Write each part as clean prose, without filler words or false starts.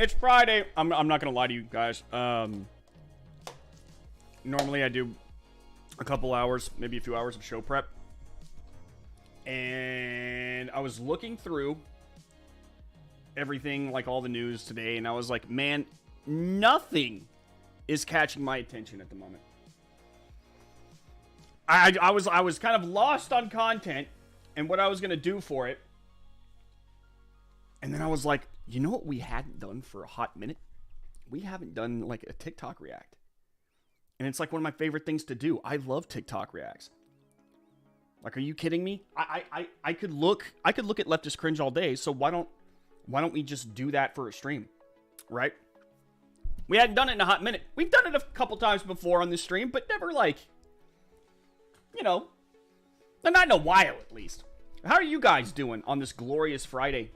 It's Friday. I'm not gonna lie to you guys. Normally I do a couple hours, maybe a few hours of show prep. And I was looking through everything, like all the news today, and I was like, man, nothing is catching my attention at the moment. I was kind of lost on content and what I was gonna do for it. And then I was like, you know what we hadn't done for a hot minute? We haven't done like a TikTok react. And it's like one of my favorite things to do. I love TikTok reacts. Like, are you kidding me? I could look at Leftist Cringe all day, so why don't we just do that for a stream? Right? We hadn't done it in a hot minute. We've done it a couple times before on this stream, but never like, you know, not in a while at least. How are you guys doing on this glorious Friday?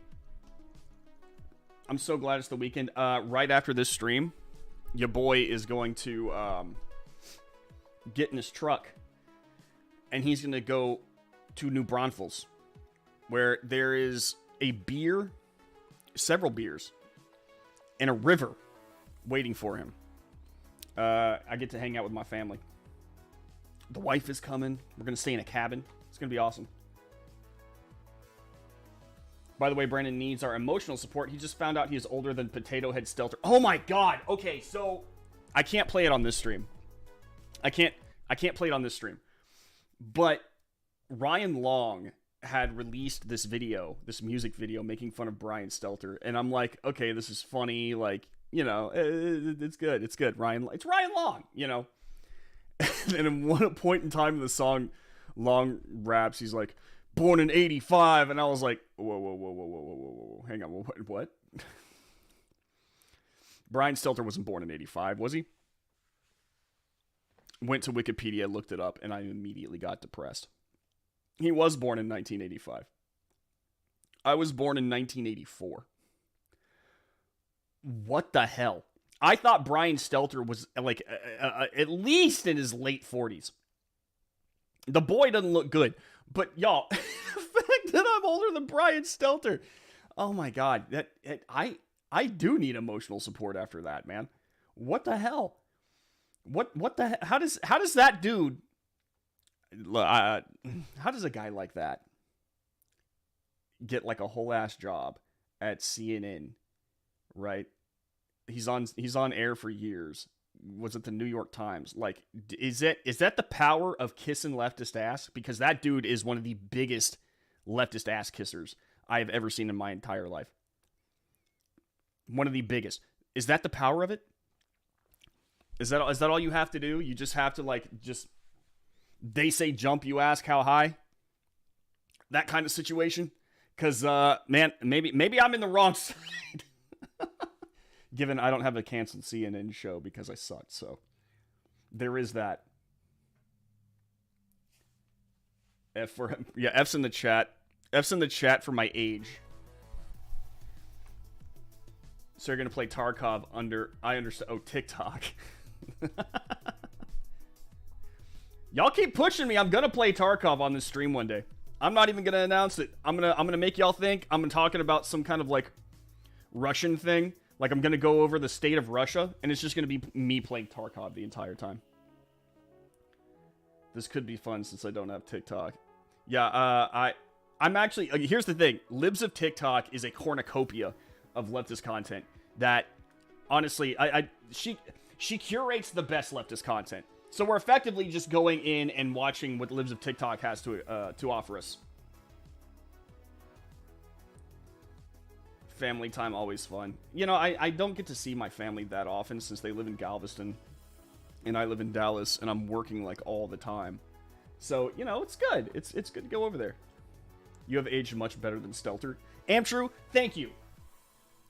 I'm so glad it's the weekend. Right after this stream, your boy is going to get in his truck, and he's going to go to New Braunfels, where there is a beer, several beers, and a river waiting for him. I get to hang out with my family. The wife is coming. We're going to stay in a cabin. It's going to be awesome. By the way, Brandon needs our emotional support. He just found out he is older than Potato Head Stelter. Oh my god! Okay, so I can't play it on this stream. I can't play it on this stream. But Ryan Long had released this video, this music video, making fun of Brian Stelter, and I'm like, okay, this is funny. Like, you know, it's good. It's good. It's Ryan Long, you know. And at one point in time in the song, Long raps, he's like, born in 85, and I was like, whoa, hang on, what? Brian Stelter wasn't born in 85, was he? Went to Wikipedia, looked it up, and I immediately got depressed. He was born in 1985. I was born in 1984. What the hell? I thought Brian Stelter was like at least in his late 40s. The boy doesn't look good. But y'all, the fact that I'm older than Brian Stelter, oh my god, I do need emotional support after that, man. What the hell? What the how does that dude? How does a guy like that get like a whole ass job at CNN? Right? He's on air for years. Was it the New York Times? Like, is that the power of kissing leftist ass? Because that dude is one of the biggest leftist ass kissers I have ever seen in my entire life. One of the biggest. Is that the power of it? Is that all you have to do? You just have to they say jump, you ask how high? That kind of situation? Because, man, maybe I'm in the wrong side. Given I don't have a canceled CNN show because I suck, so there is that. F's in the chat. F's in the chat for my age. So you're gonna play Tarkov under? I understand. Oh, TikTok. Y'all keep pushing me. I'm gonna play Tarkov on this stream one day. I'm not even gonna announce it. I'm gonna make y'all think I'm talking about some kind of like Russian thing. Like, I'm going to go over the state of Russia, and it's just going to be me playing Tarkov the entire time. This could be fun since I don't have TikTok. Yeah, I'm actually... here's the thing. Libs of TikTok is a cornucopia of leftist content that, honestly, she curates the best leftist content. So we're effectively just going in and watching what Libs of TikTok has to offer us. Family time, always fun. You know, I don't get to see my family that often since they live in Galveston and I live in Dallas and I'm working like all the time. So, you know, it's good. It's good to go over there. You have aged much better than Stelter. Amtrue, thank you.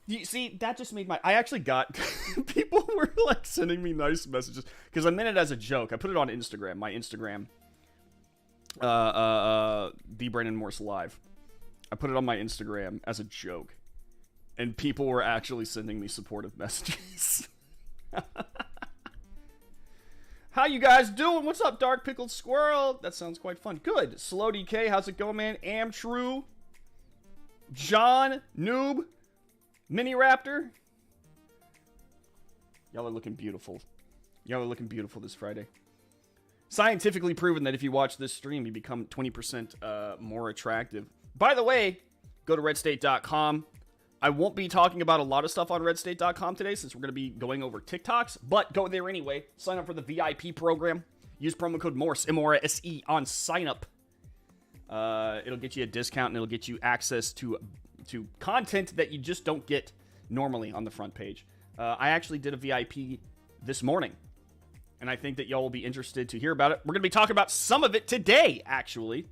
You see, that just made my... I actually got... people were like sending me nice messages because I meant it as a joke. I put it on Instagram, my Instagram. The Brandon Morse Live. I put it on my Instagram as a joke. And people were actually sending me supportive messages. How you guys doing? What's up, Dark Pickled Squirrel? That sounds quite fun. Good. Slow DK, how's it going, man? Amtrue. John, Noob, Mini Raptor. Y'all are looking beautiful. Y'all are looking beautiful this Friday. Scientifically proven that if you watch this stream, you become 20% more attractive. By the way, go to redstate.com. I won't be talking about a lot of stuff on redstate.com today since we're going to be going over TikToks, but go there anyway. Sign up for the VIP program. Use promo code Morse, M-O-R-S-E, on sign up. It'll get you a discount and it'll get you access to content that you just don't get normally on the front page. I actually did a VIP this morning, and I think that y'all will be interested to hear about it. We're going to be talking about some of it today, actually.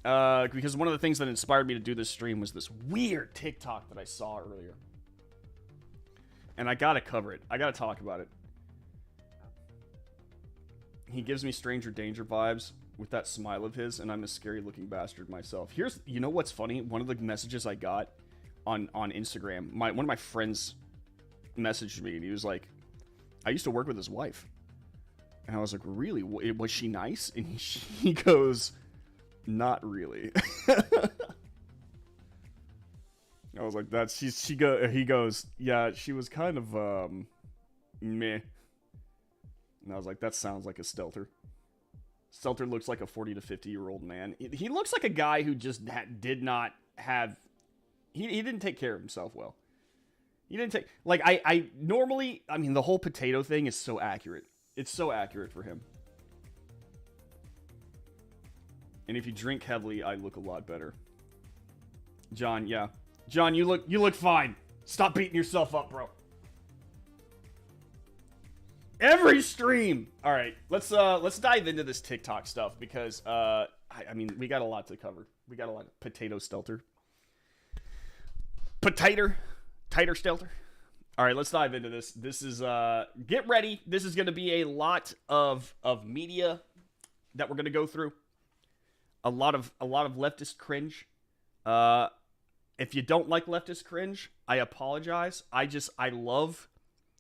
Because one of the things that inspired me to do this stream was this weird TikTok that I saw earlier. And I gotta cover it. I gotta talk about it. He gives me Stranger Danger vibes with that smile of his, and I'm a scary looking bastard myself. You know what's funny? One of the messages I got on Instagram, one of my friends messaged me, and he was like, I used to work with his wife. And I was like, really? Was she nice? And he goes, not really. I was like, he goes, yeah, she was kind of meh. And I was like, that sounds like a Stelter. Stelter looks like a 40 to 50-year-old man. He looks like a guy who just did not have... He didn't take care of himself well. He didn't take... Like, I normally... I mean, the whole potato thing is so accurate. It's so accurate for him. And if you drink heavily, I look a lot better. John, yeah. John, you look fine. Stop beating yourself up, bro. Every stream. All right, let's dive into this TikTok stuff because I mean, we got a lot to cover. We got a lot of potato stelter. Tighter stelter. All right, let's dive into this. This is get ready. This is going to be a lot of media that we're going to go through. A lot of leftist cringe. If you don't like leftist cringe, I apologize. I love...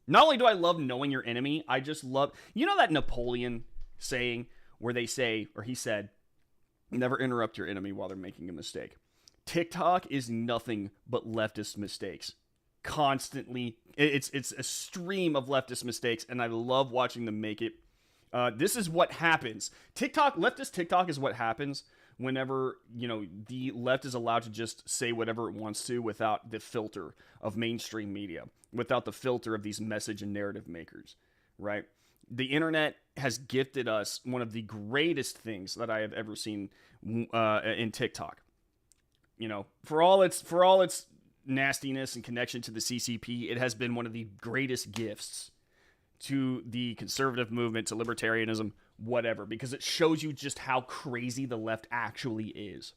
Not only do I love knowing your enemy, I just love... You know that Napoleon saying where they say, or he said, never interrupt your enemy while they're making a mistake. TikTok is nothing but leftist mistakes. Constantly. It's a stream of leftist mistakes, and I love watching them make it. This is what happens. Leftist TikTok is what happens whenever, the left is allowed to just say whatever it wants to without the filter of mainstream media, without the filter of these message and narrative makers, right? The internet has gifted us one of the greatest things that I have ever seen in TikTok. For all its nastiness and connection to the CCP, it has been one of the greatest gifts to the conservative movement, to libertarianism, whatever, because it shows you just how crazy the left actually is.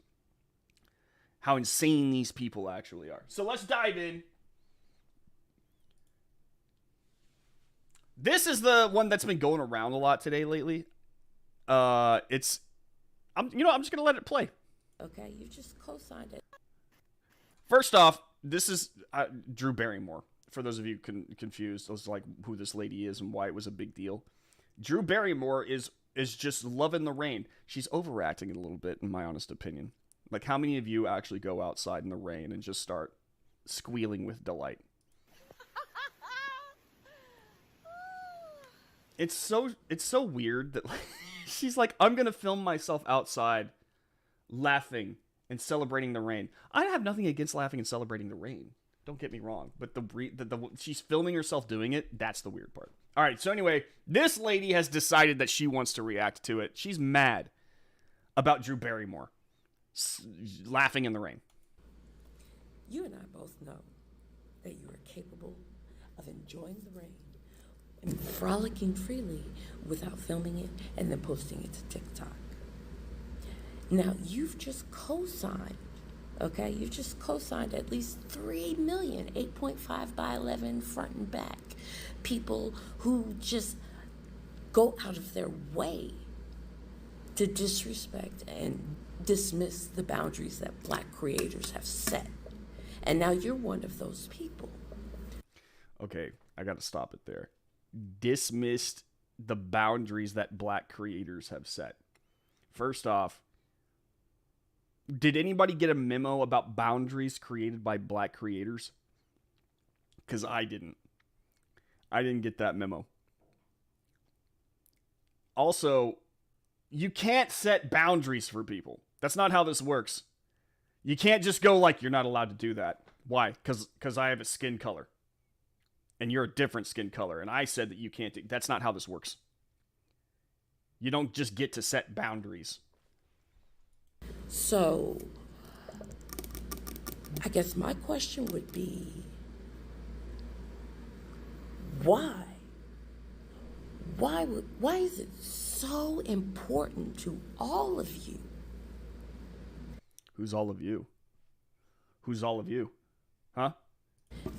How insane these people actually are. So let's dive in. This is the one that's been going around a lot today lately. I'm just gonna let it play. Okay, you just co-signed it. First off, this is Drew Barrymore. For those of you confused as like who this lady is and why it was a big deal, Drew Barrymore is just loving the rain. She's overacting it a little bit, in my honest opinion. Like, how many of you actually go outside in the rain and just start squealing with delight? It's so weird that she's like, I'm gonna film myself outside, laughing and celebrating the rain. I have nothing against laughing and celebrating the rain. Don't get me wrong, but she's filming herself doing it. That's the weird part. All right, so anyway, this lady has decided that she wants to react to it. She's mad about Drew Barrymore laughing in the rain. You and I both know that you are capable of enjoying the rain and frolicking freely without filming it and then posting it to TikTok. Now, you've just co-signed. Okay, you've just co-signed at least 3 million, 8.5 by 11 front and back people who just go out of their way to disrespect and dismiss the boundaries that Black creators have set. And now you're one of those people. Okay, I gotta stop it there. Dismissed the boundaries that Black creators have set. First off, did anybody get a memo about boundaries created by Black creators? Because I didn't. I didn't get that memo. Also, you can't set boundaries for people. That's not how this works. You can't just go like, you're not allowed to do that. Why? Because I have a skin color. And you're a different skin color. And I said that you can't do. That's not how this works. You don't just get to set boundaries. So, I guess my question would be, why? Why is it so important to all of you? Who's all of you? Who's all of you? Huh?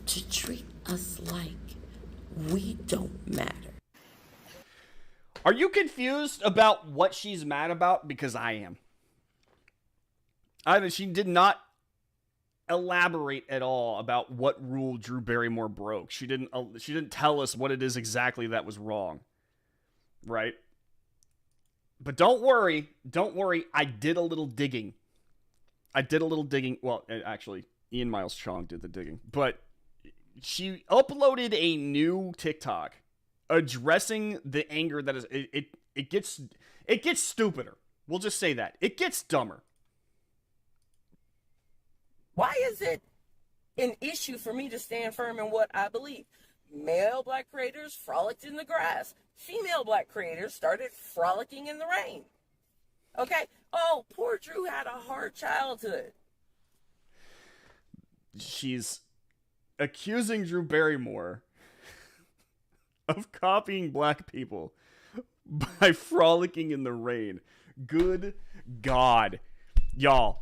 To treat us like we don't matter. Are you confused about what she's mad about? Because I am. She did not elaborate at all about what rule Drew Barrymore broke. She didn't tell us what it is exactly that was wrong. Right? But don't worry. I did a little digging. Well, actually, Ian Miles Chong did the digging. But she uploaded a new TikTok addressing the anger that is... It gets stupider. We'll just say that. It gets dumber. Why is it an issue for me to stand firm in what I believe? Male black creators frolicked in the grass. Female black creators started frolicking in the rain. Okay? Oh, poor Drew had a hard childhood. She's accusing Drew Barrymore of copying black people by frolicking in the rain. Good God. Y'all.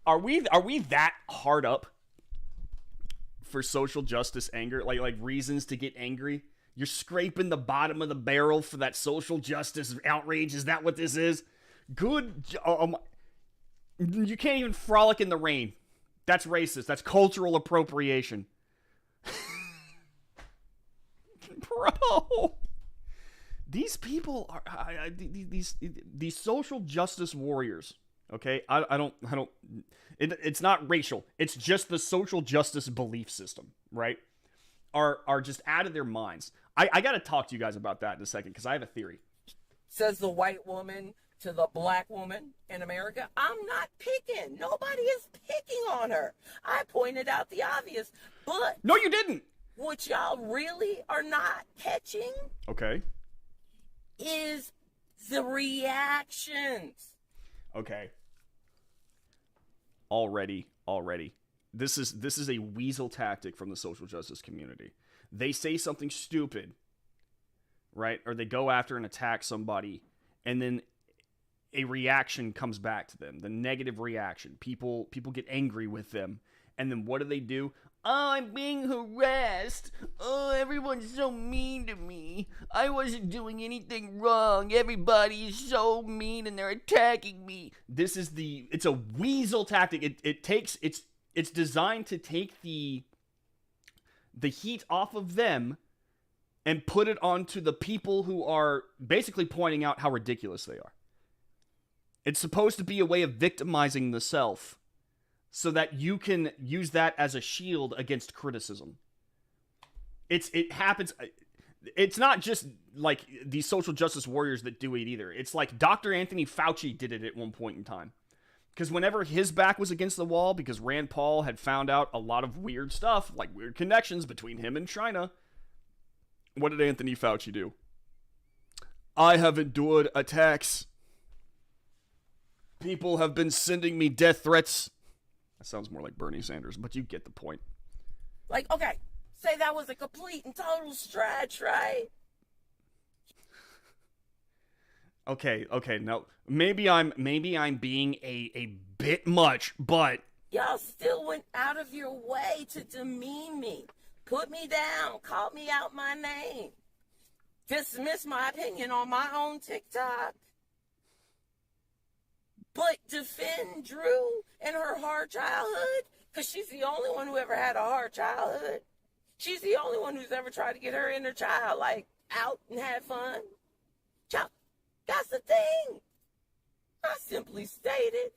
Are we that hard up for social justice anger? Like reasons to get angry? You're scraping the bottom of the barrel for that social justice outrage? Is that what this is? Good. You can't even frolic in the rain. That's racist. That's cultural appropriation. Bro. These people are these social justice warriors. Okay, I don't. It's not racial. It's just the social justice belief system, right? Are just out of their minds. I got to talk to you guys about that in a second because I have a theory. Says the white woman to the black woman in America, I'm not picking. Nobody is picking on her. I pointed out the obvious, but... No, you didn't. What y'all really are not catching... Okay. ...is the reactions. Okay. Already. This is a weasel tactic from the social justice community. They say something stupid, right? Or they go after and attack somebody, and then a reaction comes back to them. The negative reaction. People get angry with them. And then what do? Oh, I'm being harassed. Oh, everyone's so mean to me. I wasn't doing anything wrong. Everybody is so mean and they're attacking me. It's a weasel tactic. It's designed to take the heat off of them and put it onto the people who are basically pointing out how ridiculous they are. It's supposed to be a way of victimizing the self so that you can use that as a shield against criticism. It happens. It's not just like these social justice warriors that do it either. It's like Dr. Anthony Fauci did it at one point in time. Because whenever his back was against the wall, because Rand Paul had found out a lot of weird stuff, like weird connections between him and China, what did Anthony Fauci do? I have endured attacks. People have been sending me death threats. That sounds more like Bernie Sanders, but you get the point. Like, okay, say that was a complete and total stretch, right? Okay, no. Maybe I'm being a bit much, but y'all still went out of your way to demean me, put me down, call me out my name, dismiss my opinion on my own TikTok. But defend Drew and her hard childhood, because she's the only one who ever had a hard childhood. She's the only one who's ever tried to get her inner child, like, out and had fun. Child, that's the thing. I simply stated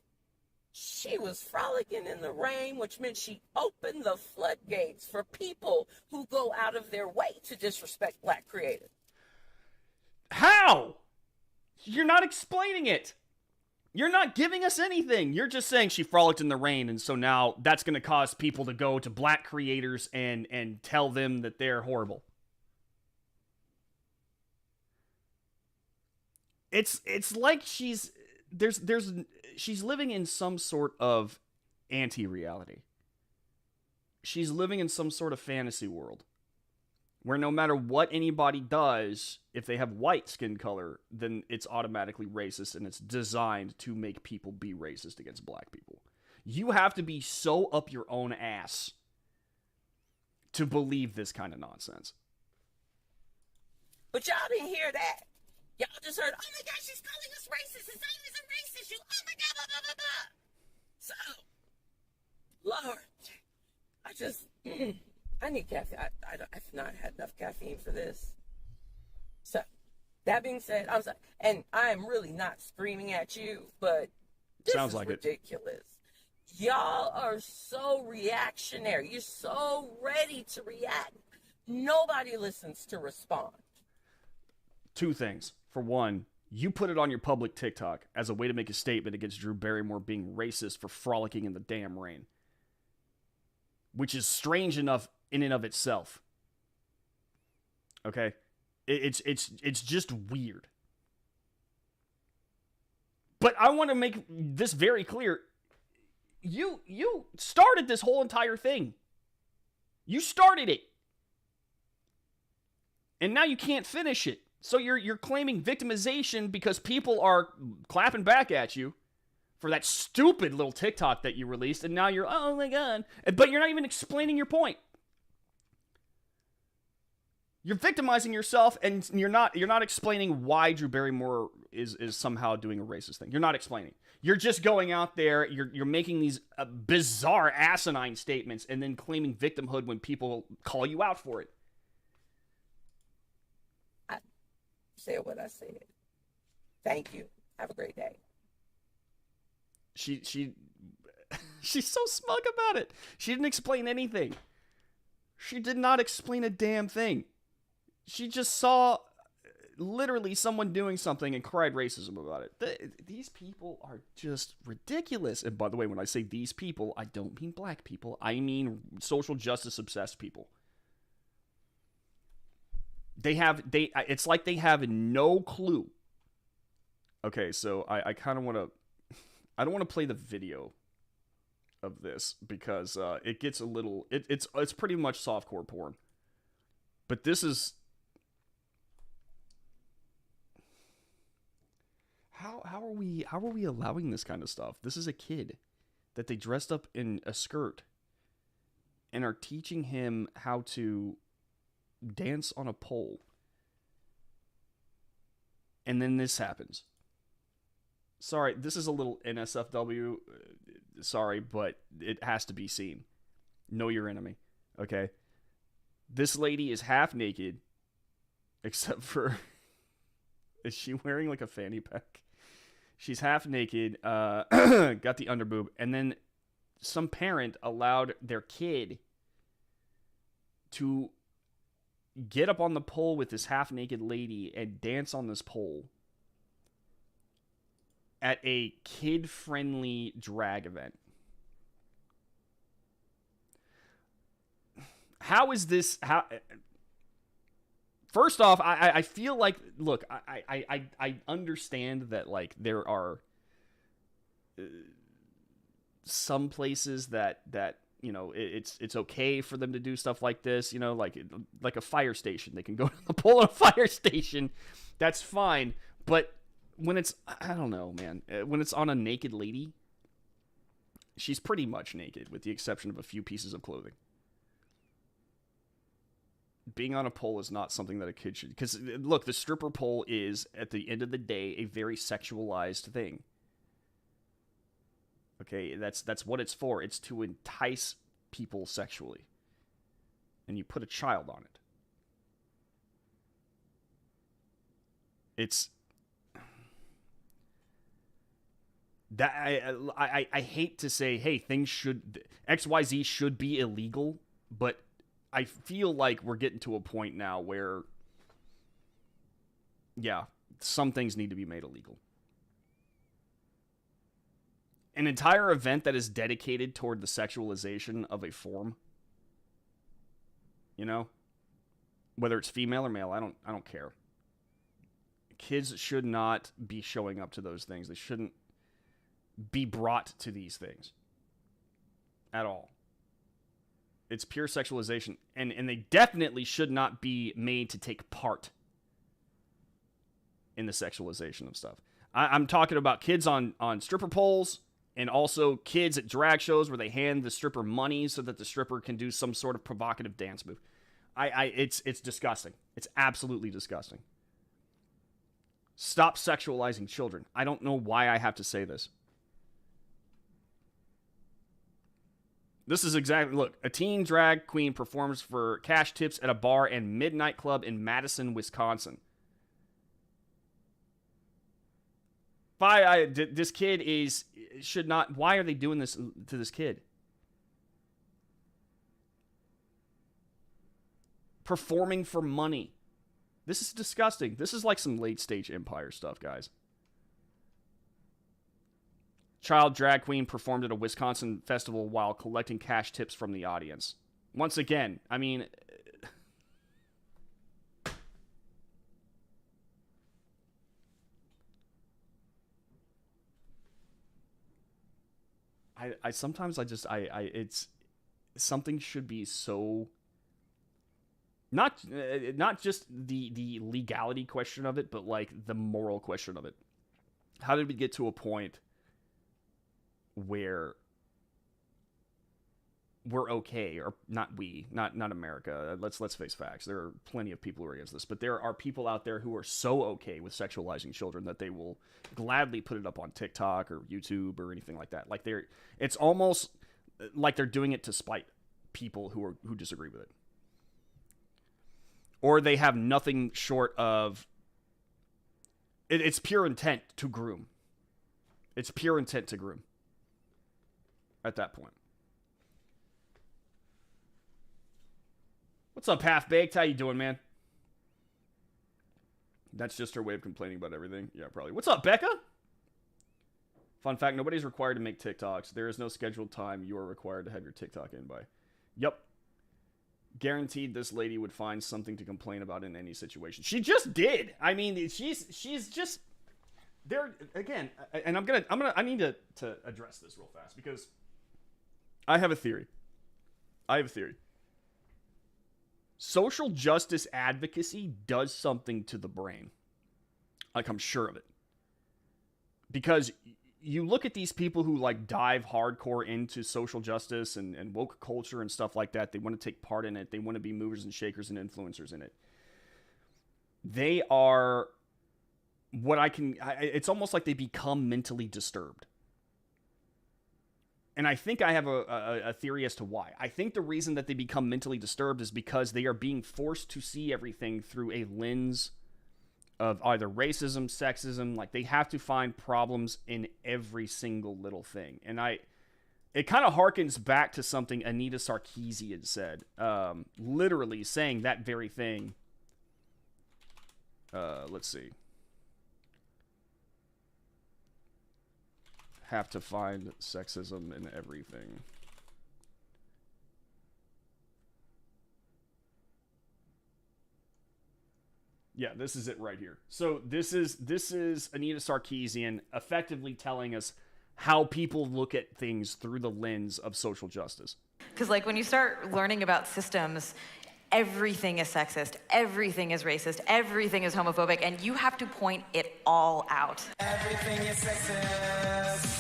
She was frolicking in the rain, which meant she opened the floodgates for people who go out of their way to disrespect Black creators. How? You're not explaining it. You're not giving us anything. You're just saying she frolicked in the rain, and so now that's going to cause people to go to Black creators and tell them that they're horrible. It's like she's living in some sort of anti-reality. She's living in some sort of fantasy world where no matter what anybody does, if they have white skin color, then it's automatically racist, and it's designed to make people be racist against Black people. You have to be so up your own ass to believe this kind of nonsense. But y'all didn't hear that. Y'all just heard, oh my gosh, she's calling us racist. It's not even a racist. You, oh my God, blah, blah, blah, blah. So, Lord, I just, I need caffeine. I've not had enough caffeine for this. So, that being said, I'm sorry, and I'm really not screaming at you, but this Sounds is like ridiculous. Y'all are so reactionary. You're so ready to react. Nobody listens to respond. Two things. For one, you put it on your public TikTok as a way to make a statement against Drew Barrymore being racist for frolicking in the damn rain, which is strange enough in and of itself. Okay? It's just weird. But I want to make this very clear. You started this whole entire thing. You started it. And now you can't finish it. So you're claiming victimization because people are clapping back at you for that stupid little TikTok that you released, and now you're, oh my God. But you're not even explaining your point. You're victimizing yourself, and you're not explaining why Drew Barrymore is somehow doing a racist thing. You're not explaining. You're just going out there, you're making these bizarre, asinine statements, and then claiming victimhood when people call you out for it. Said what I said. Thank you. Have a great day. She's so smug about it. She didn't explain anything. She did not explain a damn thing. She just saw literally someone doing something and cried racism about it. These people are just ridiculous. And by the way, when I say these people, I don't mean Black people. I mean social justice obsessed people. It's like they have no clue. Okay, so I kind of want to, I don't want to play the video of this because it gets a little, it's pretty much softcore porn. But this is, how are we allowing this kind of stuff? This is a kid that they dressed up in a skirt and are teaching him how to dance on a pole. And then this happens. Sorry, this is a little NSFW. Sorry, but it has to be seen. Know your enemy, okay? This lady is half naked, except for, is she wearing like a fanny pack? She's half naked, got the underboob, and then some parent allowed their kid to get up on the pole with this half-naked lady and dance on this pole at a kid-friendly drag event. How is this? How? First off, I feel like, look, I understand that, like, there are some places that you know, it's okay for them to do stuff like this, you know, like a fire station. They can go to the pole at a fire station. That's fine. But when it's, I don't know, man, when it's on a naked lady, she's pretty much naked with the exception of a few pieces of clothing. Being on a pole is not something that a kid should, because look, the stripper pole is, at the end of the day, a very sexualized thing. Okay, that's what it's for. It's to entice people sexually. And you put a child on it. It's That I hate to say, hey, things should XYZ should be illegal, but I feel like we're getting to a point now where, yeah, some things need to be made illegal. An entire event that is dedicated toward the sexualization of a form, you know, whether it's female or male, I don't care. Kids should not be showing up to those things. They shouldn't be brought to these things at all. It's pure sexualization, and they definitely should not be made to take part in the sexualization of stuff. I'm talking about kids on stripper poles, and also kids at drag shows where they hand the stripper money so that the stripper can do some sort of provocative dance move. It's disgusting. It's absolutely disgusting. Stop sexualizing children. I don't know why I have to say this. This is exactly, look, a teen drag queen performs for cash tips at a bar and midnight club in Madison, Wisconsin. This kid should not, why are they doing this to this kid? Performing for money. This is disgusting. This is like some late stage Empire stuff, guys. Child drag queen performed at a Wisconsin festival while collecting cash tips from the audience. Once again, I mean, it's something should be so not just the legality question of it, but like the moral question of it. How did we get to a point where we're okay, or not America. Let's face facts. There are plenty of people who are against this, but there are people out there who are so okay with sexualizing children that they will gladly put it up on TikTok or YouTube or anything like that. Like it's almost like they're doing it to spite people who disagree with it. Or they have nothing short of it's pure intent to groom. It's pure intent to groom. At that point. What's up, Half Baked? How you doing, man? That's just her way of complaining about everything. Yeah, probably. What's up, Becca? Fun fact, nobody's required to make TikToks. There is no scheduled time you are required to have your TikTok in by. Yep. Guaranteed this lady would find something to complain about in any situation. She just did. I mean, she's just there again, and I need to address this real fast because I have a theory. Social justice advocacy does something to the brain. Like, I'm sure of it. Because you look at these people who, like, dive hardcore into social justice and woke culture and stuff like that. They want to take part in it. They want to be movers and shakers and influencers in it. They are it's almost like they become mentally disturbed. And I think I have a theory as to why. I think the reason that they become mentally disturbed is because they are being forced to see everything through a lens of either racism, sexism. Like, they have to find problems in every single little thing. And it kind of harkens back to something Anita Sarkeesian said. Literally saying that very thing. Let's see. Have to find sexism in everything. Yeah, this is it right here. So this is Anita Sarkeesian effectively telling us how people look at things through the lens of social justice. Because, like, when you start learning about systems, everything is sexist, everything is racist, everything is homophobic, and you have to point it all out. Everything is sexist.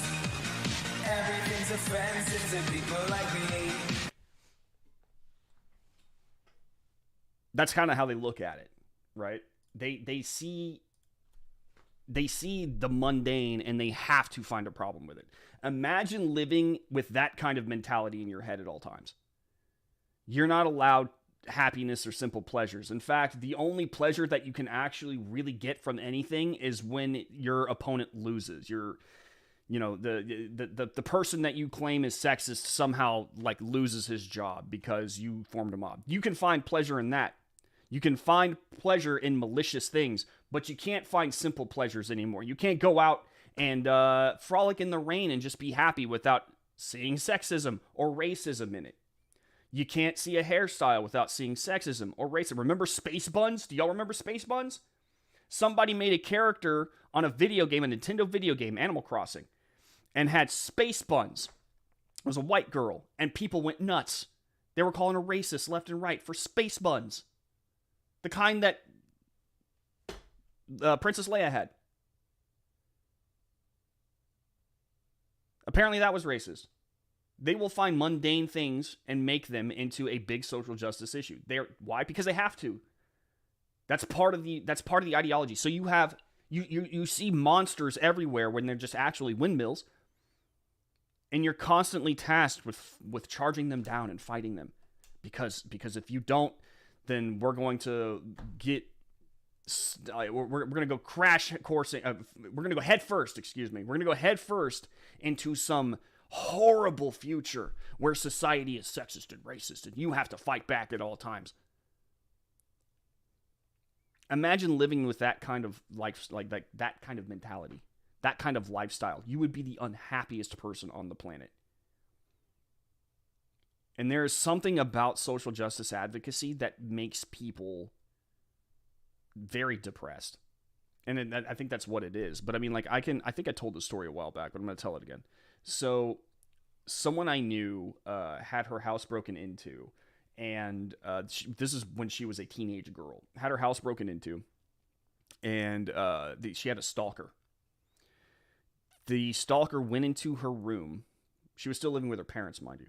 Everything's offensive to people like me. That's kind of how they look at it, right? They see the mundane and they have to find a problem with it. Imagine living with that kind of mentality in your head at all times. You're not allowed happiness or simple pleasures. In fact, the only pleasure that you can actually really get from anything is when your opponent loses. the person that you claim is sexist somehow like loses his job because you formed a mob. You can find pleasure in that. You can find pleasure in malicious things, but you can't find simple pleasures anymore. You can't go out and frolic in the rain and just be happy without seeing sexism or racism in it. You can't see a hairstyle without seeing sexism or racism. Remember Space Buns? Do y'all remember Space Buns? Somebody made a character on a video game, a Nintendo video game, Animal Crossing, and had space buns. It was a white girl, and people went nuts. They were calling her racist left and right for space buns. The kind that Princess Leia had. Apparently that was racist. They will find mundane things and make them into a big social justice issue. Why? Because they have to. That's part of the ideology. So you see monsters everywhere when they're just actually windmills, and you're constantly tasked with charging them down and fighting them, because if you don't, then we're going to get we're going to go crash coursing. We're going to go head first. Excuse me. We're going to go head first into some horrible future where society is sexist and racist, and you have to fight back at all times. Imagine living with that kind of life, like that kind of mentality, that kind of lifestyle. You would be the unhappiest person on the planet. And there is something about social justice advocacy that makes people very depressed. And I think that's what it is. But I mean, like, I think I told this story a while back, but I'm going to tell it again. So someone I knew had her house broken into. And this is when she was a teenage girl. Had her house broken into. And she had a stalker. The stalker went into her room. She was still living with her parents, mind you.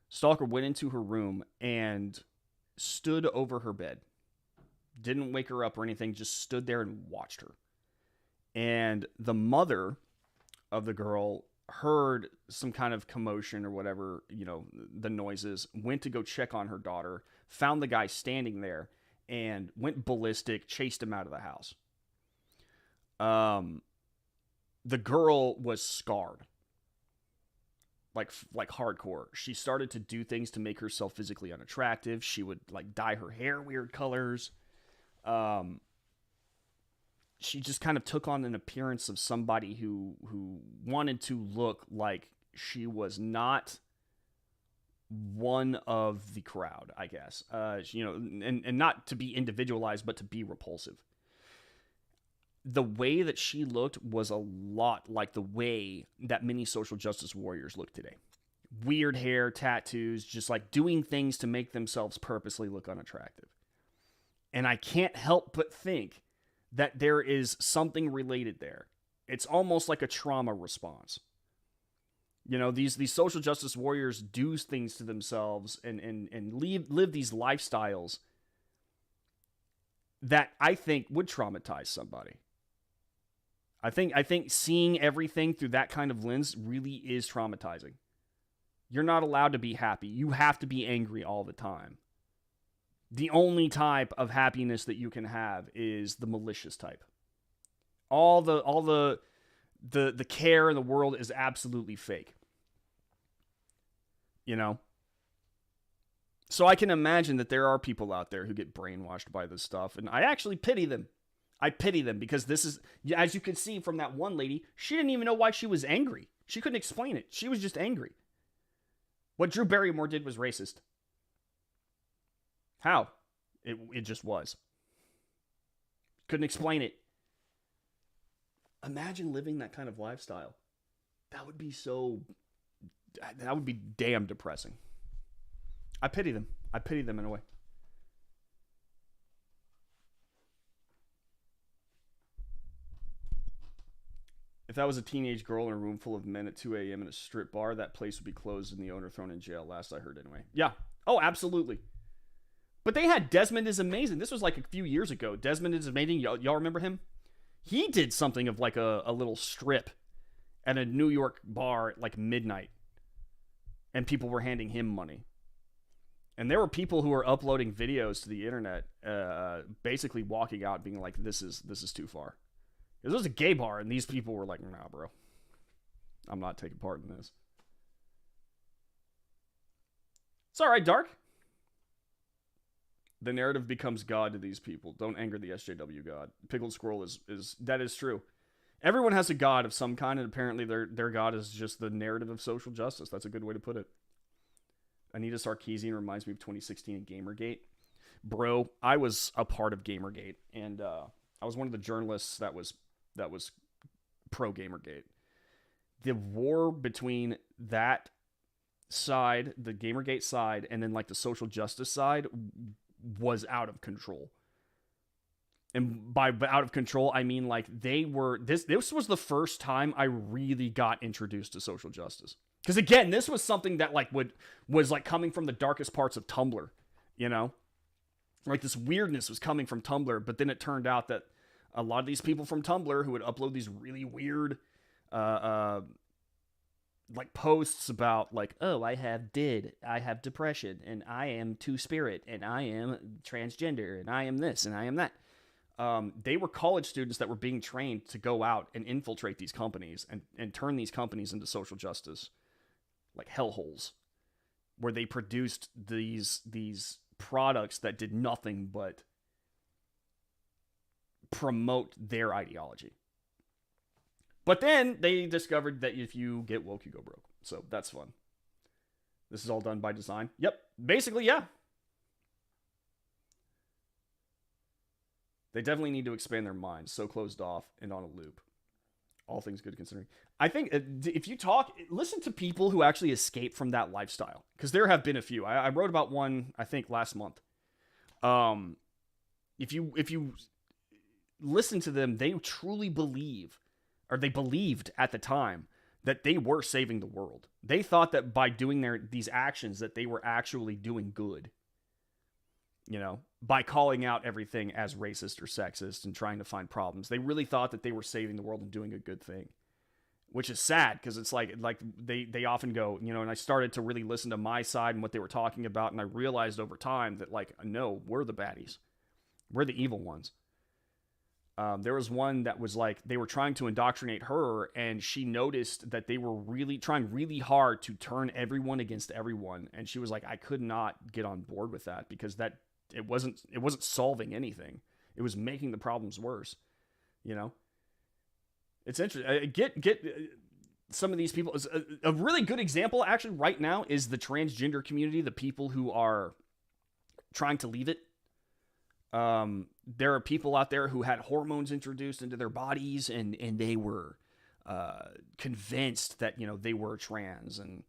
Stalker went into her room and stood over her bed. Didn't wake her up or anything, just stood there and watched her. And the mother of the girl heard some kind of commotion or whatever, the noises, went to go check on her daughter, found the guy standing there, and went ballistic, chased him out of the house. The girl was scarred. Like hardcore. She started to do things to make herself physically unattractive. She would like dye her hair weird colors. She just kind of took on an appearance of somebody who wanted to look like she was not one of the crowd, I guess. And not to be individualized, but to be repulsive. The way that she looked was a lot like the way that many social justice warriors look today. Weird hair, tattoos, just like doing things to make themselves purposely look unattractive. And I can't help but think that there is something related there. It's almost like a trauma response. These social justice warriors do things to themselves and live these lifestyles that I think would traumatize somebody. I think seeing everything through that kind of lens really is traumatizing. You're not allowed to be happy. You have to be angry all the time. The only type of happiness that you can have is the malicious type. All the care in the world is absolutely fake. So I can imagine that there are people out there who get brainwashed by this stuff, and I actually pity them. I pity them because this is, as you can see from that one lady, she didn't even know why she was angry. She couldn't explain it. She was just angry. What Drew Barrymore did was racist. How? It just was. Couldn't explain it. Imagine living that kind of lifestyle. That would be damn depressing. I pity them. I pity them in a way. If that was a teenage girl in a room full of men at 2 a.m. in a strip bar, that place would be closed and the owner thrown in jail, last I heard anyway. Yeah. Oh, absolutely. But they had Desmond is Amazing. This was like a few years ago. Desmond is Amazing. Y'all remember him? He did something of like a little strip at a New York bar at like midnight. And people were handing him money. And there were people who were uploading videos to the internet, basically walking out being like, this is too far. It was a gay bar, and these people were like, nah, bro. I'm not taking part in this. It's all right, Dark. The narrative becomes God to these people. Don't anger the SJW God. Pickled Squirrel is that is true. Everyone has a god of some kind, and apparently their god is just the narrative of social justice. That's a good way to put it. Anita Sarkeesian reminds me of 2016 and Gamergate. Bro, I was a part of Gamergate, and I was one of the journalists that was pro Gamergate. The war between that side, the Gamergate side, and then like the social justice side was out of control. And by out of control, I mean like they were this was the first time I really got introduced to social justice. Because again, this was something that like was like coming from the darkest parts of Tumblr, you know? Like this weirdness was coming from Tumblr, but then it turned out that a lot of these people from Tumblr who would upload these really weird like posts about like, oh, I have depression, and I am two-spirit, and I am transgender, and I am this, and I am that. They were college students that were being trained to go out and infiltrate these companies and turn these companies into social justice, like hellholes, where they produced these products that did nothing but promote their ideology. But then they discovered that if you get woke, you go broke. So that's fun. This is all done by design. Yep. Basically, yeah. They definitely need to expand their minds. So closed off and on a loop. All things good considering. I think if you listen to people who actually escape from that lifestyle. Because there have been a few. I wrote about one, I think, last month. If you listen to them, they truly believe, or they believed at the time, that they were saving the world. They thought that by doing these actions that they were actually doing good. You know, by calling out everything as racist or sexist and trying to find problems. They really thought that they were saving the world and doing a good thing. Which is sad, because it's like they often go, you know, and I started to really listen to my side and what they were talking about, and I realized over time that, like, no, we're the baddies. We're the evil ones. There was one that was like, they were trying to indoctrinate her, and she noticed that they were really trying really hard to turn everyone against everyone. And she was like, I could not get on board with that, because it wasn't solving anything. It was making the problems worse. You know, it's interesting. Get some of these people. A really good example actually right now is the transgender community, the people who are trying to leave it. There are people out there who had hormones introduced into their bodies, and they were convinced that, you know, they were trans. And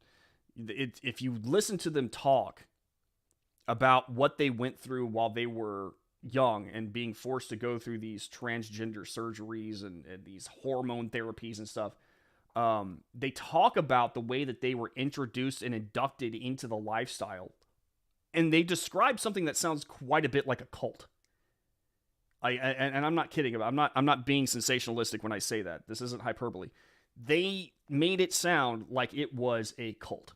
if you listen to them talk about what they went through while they were young and being forced to go through these transgender surgeries and these hormone therapies and stuff, they talk about the way that they were introduced and inducted into the lifestyle. And they describe something that sounds quite a bit like a cult. And I'm not kidding about. I'm not being sensationalistic when I say that. This isn't hyperbole. They made it sound like it was a cult.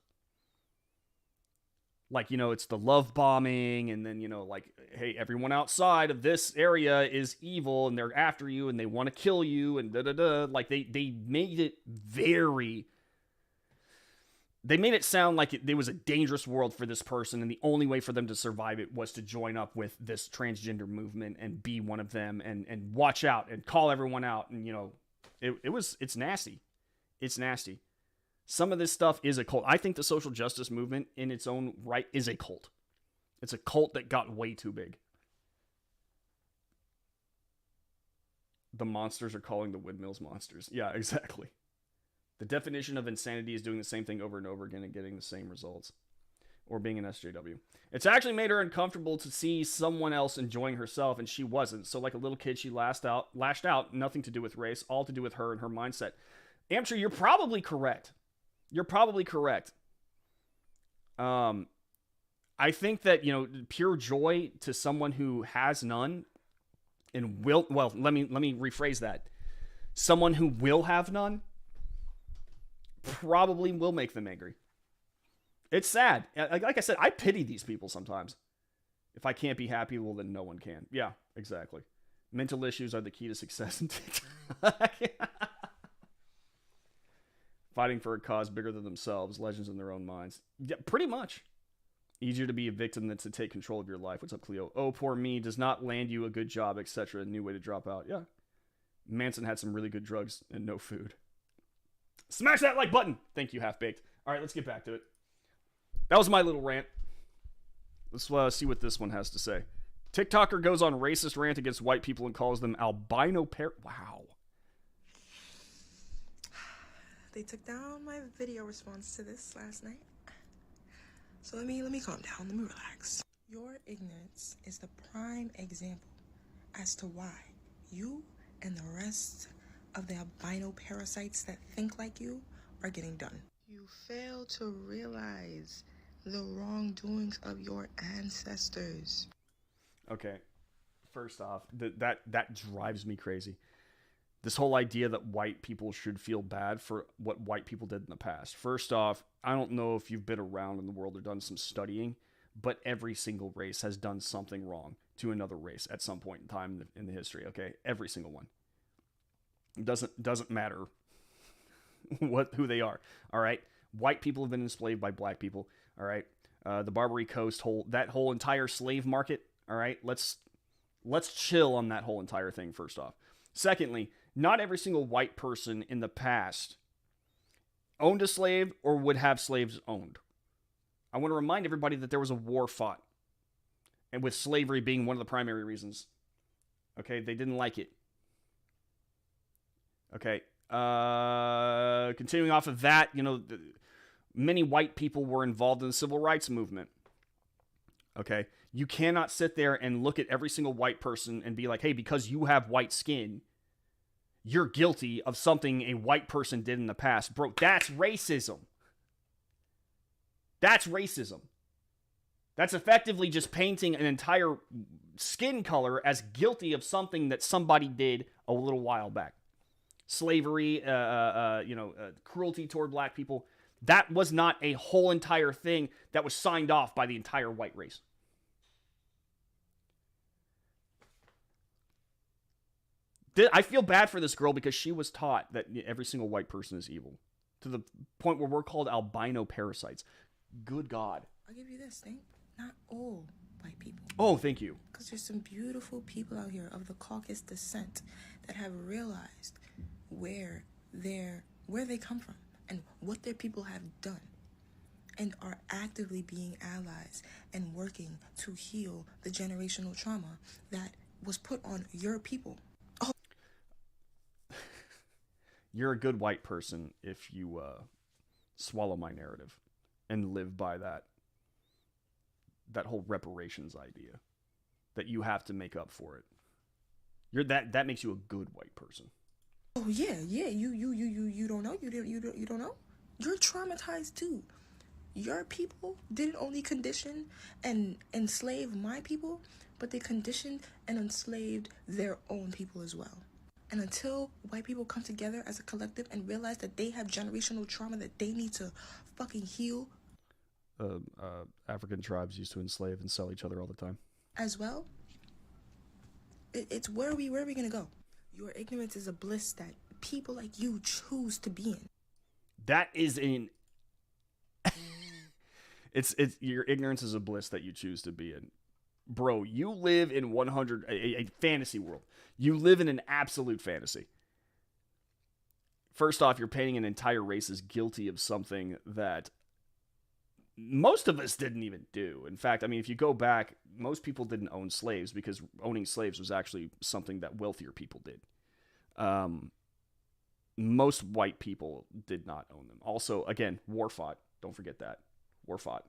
Like, you know, it's the love bombing, and then, you know, like, hey, everyone outside of this area is evil, and they're after you, and they want to kill you, and da-da-da. Like, they made it They made it sound like it was a dangerous world for this person, and the only way for them to survive it was to join up with this transgender movement and be one of them, and watch out and call everyone out. And, you know, it's nasty. It's nasty. Some of this stuff is a cult. I think the social justice movement in its own right is a cult. It's a cult that got way too big. The monsters are calling the windmills monsters. Yeah, exactly. The definition of insanity is doing the same thing over and over again and getting the same results. Or being an SJW. It's actually made her uncomfortable to see someone else enjoying herself, and she wasn't. So like a little kid, she lashed out, nothing to do with race, all to do with her and her mindset. Amtry, you're probably correct. You're probably correct. I think that, you know, pure joy to someone who has none and will, well, let me rephrase that. Someone who will have none probably will make them angry. It's sad. Like I said, I pity these people sometimes. If I can't be happy, well, then no one can. Yeah, exactly. Mental issues are the key to success in TikTok. fighting for a cause bigger than themselves, legends in their own minds. Yeah, pretty much. Easier to be a victim than to take control of your life. What's up, Cleo? Oh, poor me. Does not land you a good job, etc. New way to drop out. Yeah. Manson had some really good drugs and no food. Smash that like button. Thank you, Half Baked. All right, let's get back to it. That was my little rant. Let's see what this one has to say. TikToker goes on racist rant against white people and calls them albino Wow. They took down my video response to this last night. So let me calm down. Let me relax. Your ignorance is the prime example as to why you and the rest of the albino parasites that think like you are getting done. You fail to realize the wrongdoings of your ancestors. Okay, first off, that drives me crazy. This whole idea that white people should feel bad for what white people did in the past. First off, I don't know if you've been around in the world or done some studying, but every single race has done something wrong to another race at some point in time in the history, okay? Every single one. It doesn't matter who they are, all right? White people have been enslaved by black people, all right? The Barbary Coast, that whole entire slave market, all right? Let's chill on that whole entire thing, first off. Secondly, not every single white person in the past owned a slave or would have slaves owned. I want to remind everybody that there was a war fought, and with slavery being one of the primary reasons. Okay, they didn't like it. Okay, continuing off of that, many white people were involved in the civil rights movement. Okay, you cannot sit there and look at every single white person and be like, hey, because you have white skin, you're guilty of something a white person did in the past. Bro, that's racism. That's racism. That's effectively just painting an entire skin color as guilty of something that somebody did a little while back. Slavery, cruelty toward black people. That was not a whole entire thing that was signed off by the entire white race. I feel bad for this girl because she was taught that every single white person is evil. To the point where we're called albino parasites. Good God. I'll give you this thing. Not all white people. Oh, thank you. Because there's some beautiful people out here of the Caucasus descent that have realized where they come from and what their people have done, and are actively being allies and working to heal the generational trauma that was put on your people. Oh. You're a good white person if you swallow my narrative and live by that whole reparations idea that you have to make up for it. That makes you a good white person. Oh yeah, you don't know? You don't know? You're traumatized too. Your people didn't only condition and enslave my people, but they conditioned and enslaved their own people as well. And until white people come together as a collective and realize that they have generational trauma that they need to fucking heal. African tribes used to enslave and sell each other all the time. As well, it's where are we gonna go? Your ignorance is a bliss that people like you choose to be in. That is it's your ignorance is a bliss that you choose to be in. Bro, you live in a fantasy world. You live in an absolute fantasy. First off, you're painting an entire race as guilty of something that most of us didn't even do. In fact, I mean, if you go back, most people didn't own slaves because owning slaves was actually something that wealthier people did. Most white people did not own them. Also, again, war fought. Don't forget that. War fought.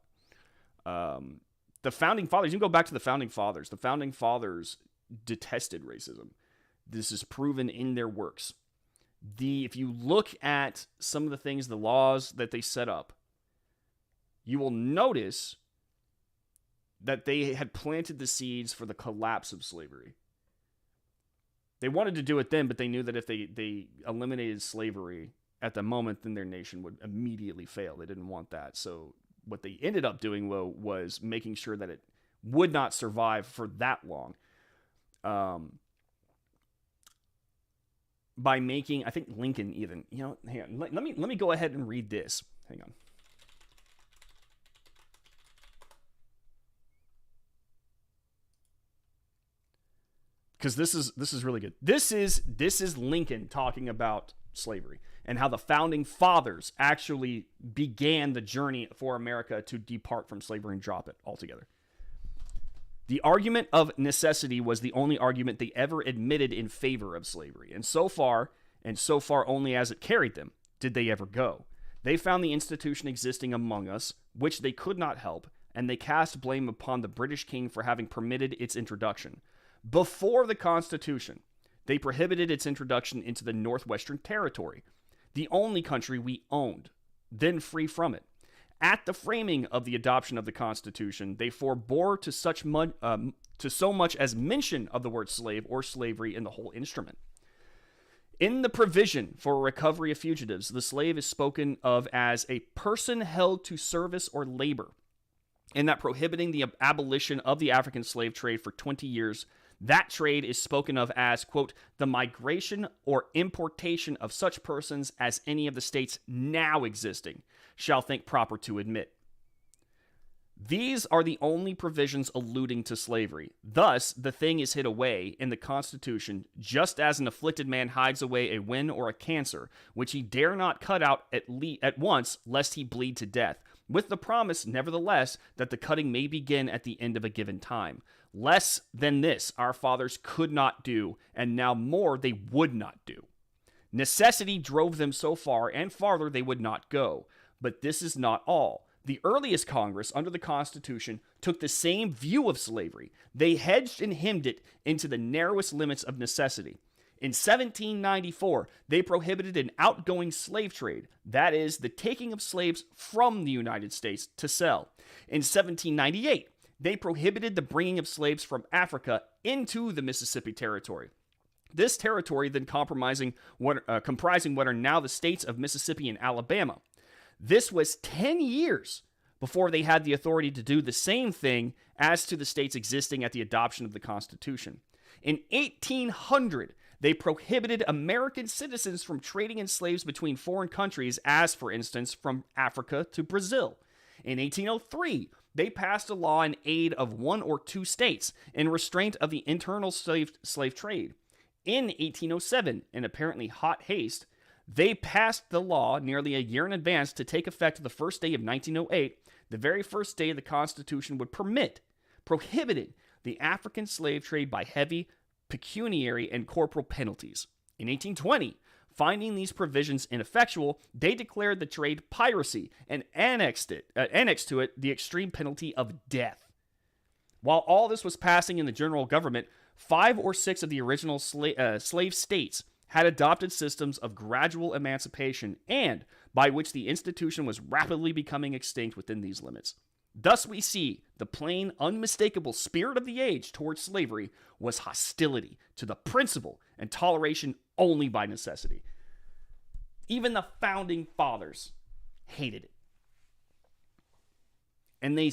The founding fathers, you can go back to the founding fathers. The founding fathers detested racism. This is proven in their works. If you look at some of the things, the laws that they set up, you will notice that they had planted the seeds for the collapse of slavery. They wanted to do it then, but they knew that if they eliminated slavery at the moment, then their nation would immediately fail. They didn't want that. So what they ended up doing was making sure that it would not survive for that long. by making, I think Lincoln even, hang on, let me go ahead and read this. Hang on. Because this is really good. This is Lincoln talking about slavery and how the founding fathers actually began the journey for America to depart from slavery and drop it altogether. The argument of necessity was the only argument they ever admitted in favor of slavery, and so far only as it carried them, did they ever go. They found the institution existing among us, which they could not help, and they cast blame upon the British king for having permitted its introduction. Before the Constitution, they prohibited its introduction into the Northwestern Territory, the only country we owned, then free from it. At the framing of the adoption of the Constitution, they forbore to so much as mention of the word slave or slavery in the whole instrument. In the provision for recovery of fugitives, the slave is spoken of as a person held to service or labor, and that prohibiting the abolition of the African slave trade for 20 years, that trade is spoken of as, quote, the migration or importation of such persons as any of the states now existing shall think proper to admit. These are the only provisions alluding to slavery. Thus, the thing is hid away in the Constitution, just as an afflicted man hides away a wen or a cancer, which he dare not cut out at once, lest he bleed to death, with the promise, nevertheless, that the cutting may begin at the end of a given time. Less than this our fathers could not do, and now more they would not do. Necessity drove them so far, and farther they would not go. But this is not all. The earliest Congress, under the Constitution, took the same view of slavery. They hedged and hemmed it into the narrowest limits of necessity. In 1794, they prohibited an outgoing slave trade, that is, the taking of slaves from the United States to sell. In 1798, they prohibited the bringing of slaves from Africa into the Mississippi Territory. This territory then comprising what are now the states of Mississippi and Alabama. This was 10 years before they had the authority to do the same thing as to the states existing at the adoption of the Constitution. In 1800, they prohibited American citizens from trading in slaves between foreign countries, as, for instance, from Africa to Brazil. In 1803, they passed a law in aid of one or two states in restraint of the internal slave trade. In 1807, in apparently hot haste, they passed the law nearly a year in advance to take effect the first day of 1908, the very first day the Constitution would prohibited the African slave trade by heavy pecuniary and corporal penalties. In 1820, finding these provisions ineffectual, they declared the trade piracy and annexed to it the extreme penalty of death. While all this was passing in the general government, 5 or 6 of the original slave states had adopted systems of gradual emancipation and by which the institution was rapidly becoming extinct within these limits. Thus we see the plain, unmistakable spirit of the age towards slavery was hostility to the principle and toleration only by necessity. Even the founding fathers hated it. And they,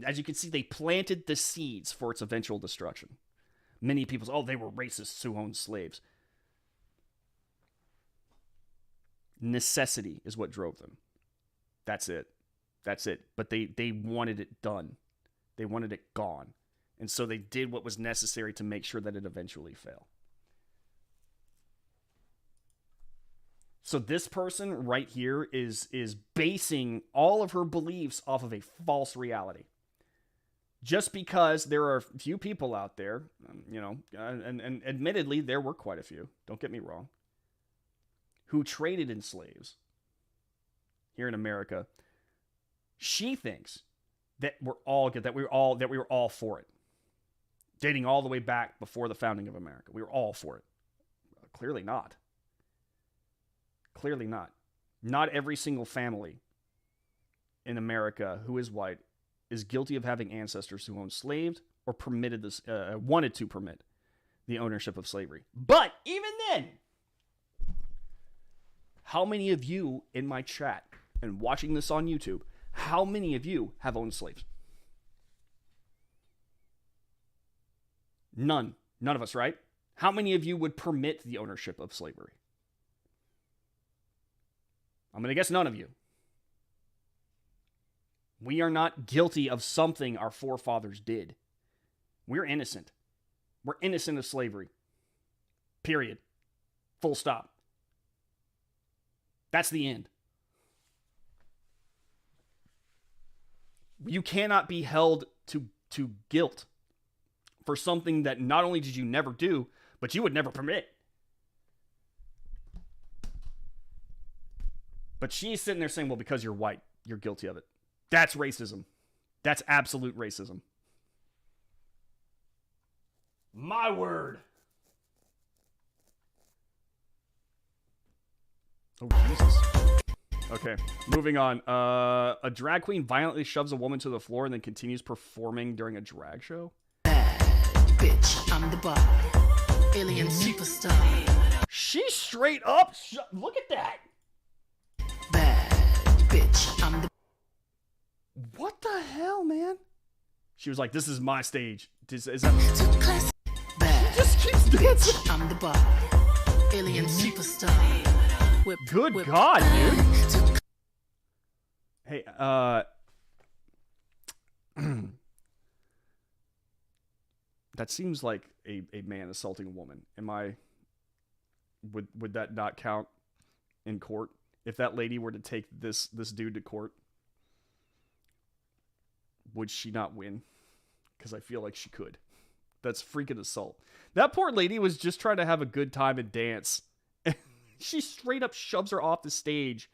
as you can see, they planted the seeds for its eventual destruction. Many people say, they were racists who owned slaves. Necessity is what drove them. That's it. But they wanted it done. They wanted it gone. And so they did what was necessary to make sure that it eventually failed. So this person right here is basing all of her beliefs off of a false reality. Just because there are a few people out there, and admittedly there were quite a few, don't get me wrong, who traded in slaves here in America, she thinks that we're all good, that we were all for it. Dating all the way back before the founding of America. We were all for it. Clearly not. Clearly not. Not every single family in America who is white is guilty of having ancestors who owned slaves or wanted to permit the ownership of slavery. But even then, how many of you in my chat and watching this on YouTube, how many of you have owned slaves? None. None of us, right? How many of you would permit the ownership of slavery? I'm going to guess none of you. We are not guilty of something our forefathers did. We're innocent. We're innocent of slavery. Period. Full stop. That's the end. You cannot be held to guilt for something that not only did you never do, but you would never permit. But she's sitting there saying, well, because you're white, you're guilty of it. That's racism. That's absolute racism. My word. Oh, Jesus. Okay, moving on. A drag queen violently shoves a woman to the floor and then continues performing during a drag show? Bitch, I'm the bar. Alien superstar. She straight up... look at that. Bad bitch, I'm the... What the hell, man? She was like, this is my stage. Is that... Class. Bad. She just keeps dancing. Bitch, I'm the bar. Alien superstar. Whip, Good whip. God, dude. Hey, that seems like a man assaulting a woman. Would that not count in court? If that lady were to take this dude to court, would she not win? Because I feel like she could. That's freaking assault. That poor lady was just trying to have a good time and dance. She straight up shoves her off the stage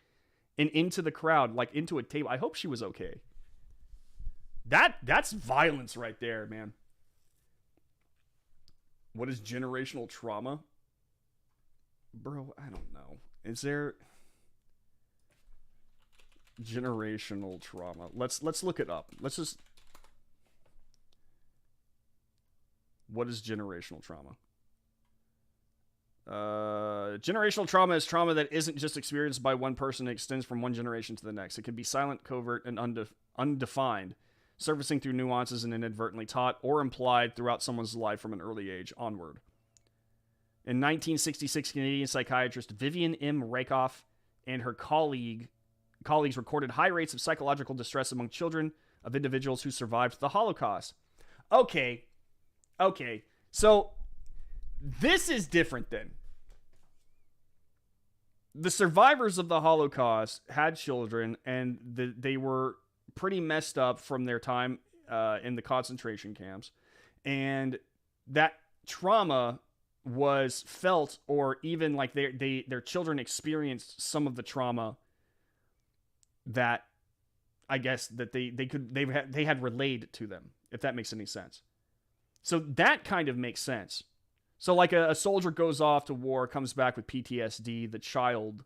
and into the crowd, like into a table. I hope she was okay. That's violence right there, man. What is generational trauma? Bro, I don't know. Is there generational trauma? Let's look it up. Let's just... What is generational trauma? Generational trauma is trauma that isn't just experienced by one person. It extends from one generation to the next. It can be silent, covert, and undefined, surfacing through nuances and inadvertently taught or implied throughout someone's life from an early age onward. In 1966, Canadian psychiatrist Vivian M. Rakoff and her colleagues recorded high rates of psychological distress among children of individuals who survived the Holocaust. Okay. So this is different then. The survivors of the Holocaust had children, and they were pretty messed up from their time in the concentration camps. And that trauma was felt, or even like their children experienced some of the trauma that I guess that they had relayed to them, if that makes any sense. So that kind of makes sense. So like a soldier goes off to war, comes back with PTSD, the child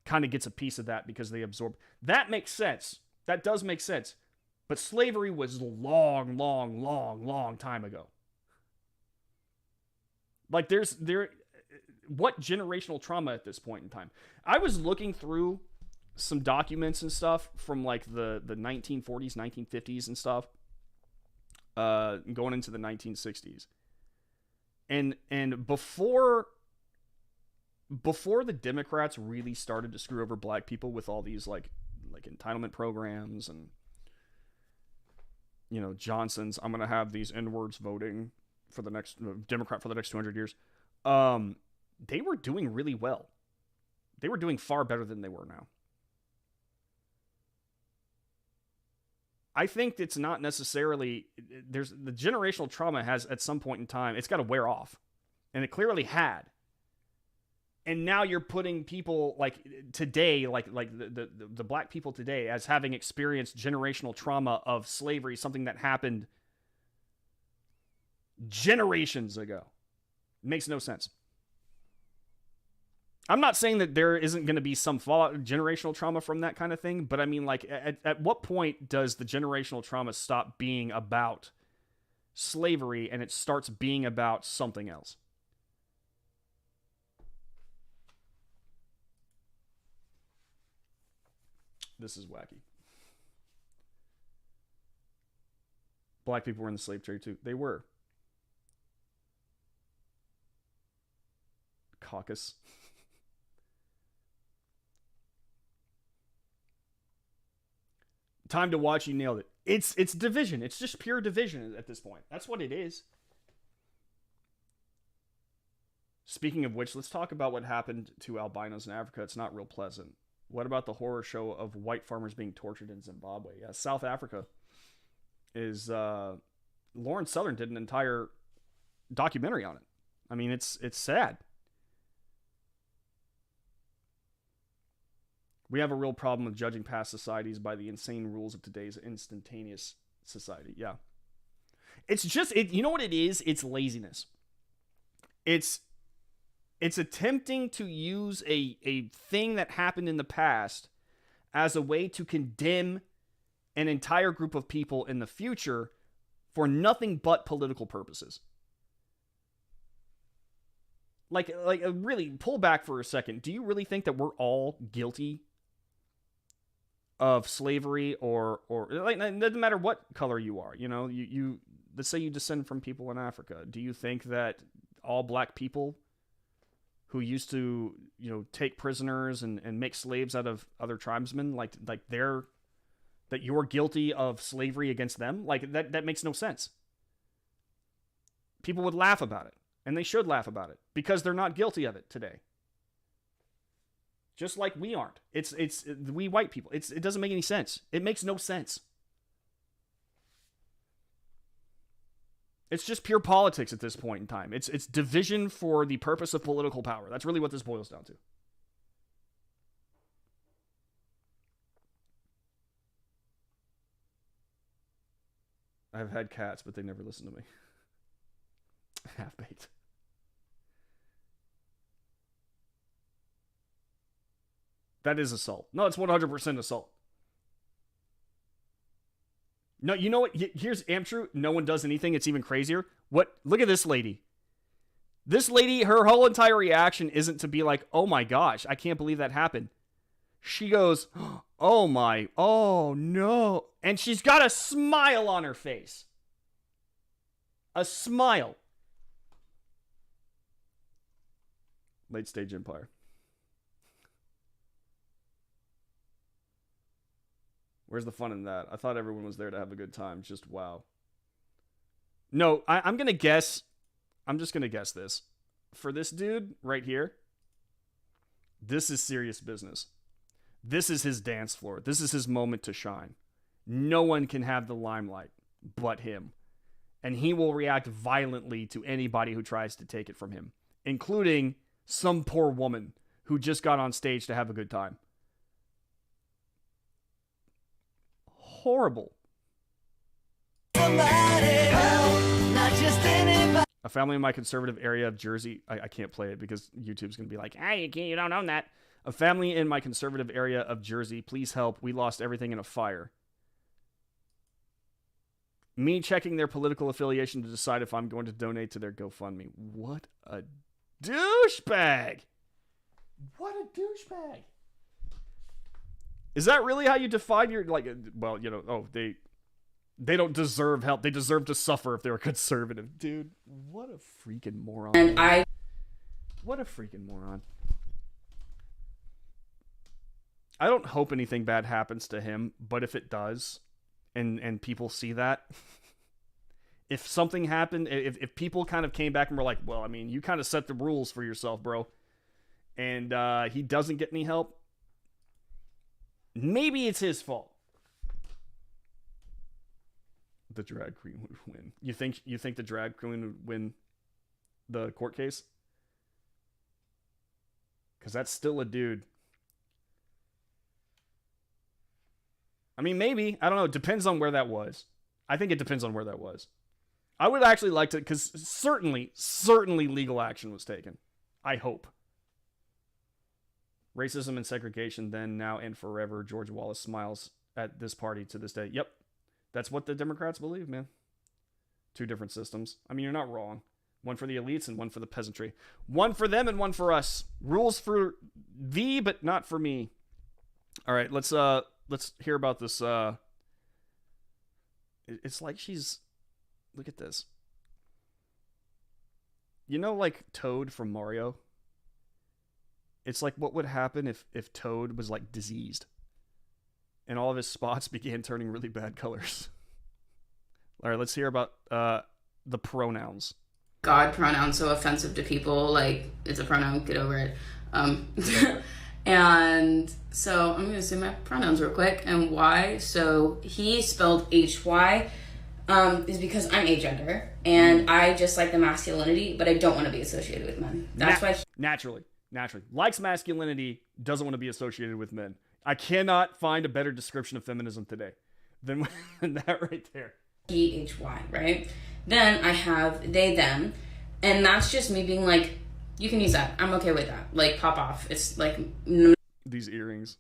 kind of gets a piece of that because they absorb. That makes sense. That does make sense. But slavery was long time ago. Like what generational trauma at this point in time? I was looking through some documents and stuff from like the 1940s, 1950s and stuff, going into the 1960s. And before the Democrats really started to screw over black people with all these like entitlement programs and, you know, Johnson's, I'm going to have these N-words voting for the next Democrat for the next 200 years. They were doing really well. They were doing far better than they were now. I think it's not necessarily, there's the generational trauma has at some point in time, it's got to wear off. And it clearly had. And now you're putting people like today, like the black people today, as having experienced generational trauma of slavery, something that happened generations ago. It makes no sense. I'm not saying that there isn't going to be some fallout, generational trauma from that kind of thing, but I mean, like, at what point does the generational trauma stop being about slavery and it starts being about something else? This is wacky. Black people were in the slave trade too. They were. caucus. Time to watch, you nailed it. It's division. It's just pure division at this point. That's what it is. Speaking of which, let's talk about what happened to albinos in Africa. It's not real pleasant. What about the horror show of white farmers being tortured in Zimbabwe? Yeah, South Africa is... Lauren Southern did an entire documentary on it. I mean, it's sad. We have a real problem with judging past societies by the insane rules of today's instantaneous society. Yeah. It's just, you know what it is? It's laziness. It's attempting to use a thing that happened in the past as a way to condemn an entire group of people in the future for nothing but political purposes. Like really, pull back for a second. Do you really think that we're all guilty of slavery or like, it doesn't matter what color you are, you know, you let's say you descend from people in Africa. Do you think that all black people who used to, you know, take prisoners and make slaves out of other tribesmen, like they're, that you're guilty of slavery against them? Like that makes no sense. People would laugh about it, and they should laugh about it because they're not guilty of it today. Just like we aren't. It's we white people. It doesn't make any sense. It makes no sense. It's just pure politics at this point in time. It's division for the purpose of political power. That's really what this boils down to. I've had cats, but they never listen to me. Half-baked. That is assault. No, it's 100% assault. No, you know what? Here's Amtrue. No one does anything. It's even crazier. What? Look at this lady. This lady, her whole entire reaction isn't to be like, oh my gosh, I can't believe that happened. She goes, oh my, oh no. And she's got a smile on her face. A smile. Late stage empire. Where's the fun in that? I thought everyone was there to have a good time. Just wow. No, I'm going to guess. I'm just going to guess this. For this dude right here, this is serious business. This is his dance floor. This is his moment to shine. No one can have the limelight but him. And he will react violently to anybody who tries to take it from him, including some poor woman who just got on stage to have a good time. Horrible. A family in my conservative area of Jersey. I can't play it because YouTube's going to be like, hey, you don't own that. A family in my conservative area of Jersey. Please help. We lost everything in a fire. Me checking their political affiliation to decide if I'm going to donate to their GoFundMe. What a douchebag. What a douchebag. Is that really how you define your, like, well, you know, oh, they don't deserve help. They deserve to suffer if they're a conservative. Dude, what a freaking moron. What a freaking moron. I don't hope anything bad happens to him, but if it does, and people see that, if something happened, if people kind of came back and were like, well, I mean, you kind of set the rules for yourself, bro, and he doesn't get any help, maybe it's his fault. The drag queen would win. You think the drag queen would win the court case? Because that's still a dude. I mean, maybe. I don't know. It depends on where that was. I think it depends on where that was. I would actually like to, because certainly legal action was taken. I hope. Racism and segregation then, now, and forever. George Wallace smiles at this party to this day. Yep. That's what the Democrats believe, man. Two different systems. I mean, you're not wrong. One for the elites and one for the peasantry. One for them and one for us. Rules for thee, but not for me. All right, let's hear about this. It's like she's... Look at this. You know, like Toad from Mario? It's like what would happen if Toad was like diseased and all of his spots began turning really bad colors. All right, let's hear about the pronouns. God pronoun so offensive to people. Like, it's a pronoun, get over it. And so I'm gonna say my pronouns real quick and why. So he spelled HY is because I'm agender and I just like the masculinity, but I don't want to be associated with men. That's why. Naturally likes masculinity, doesn't want to be associated with men. I cannot find a better description of feminism today than that right there. HY, right? Then I have they, them, and that's just me being like, you can use that. I'm okay with that. Like, pop off. It's like these earrings.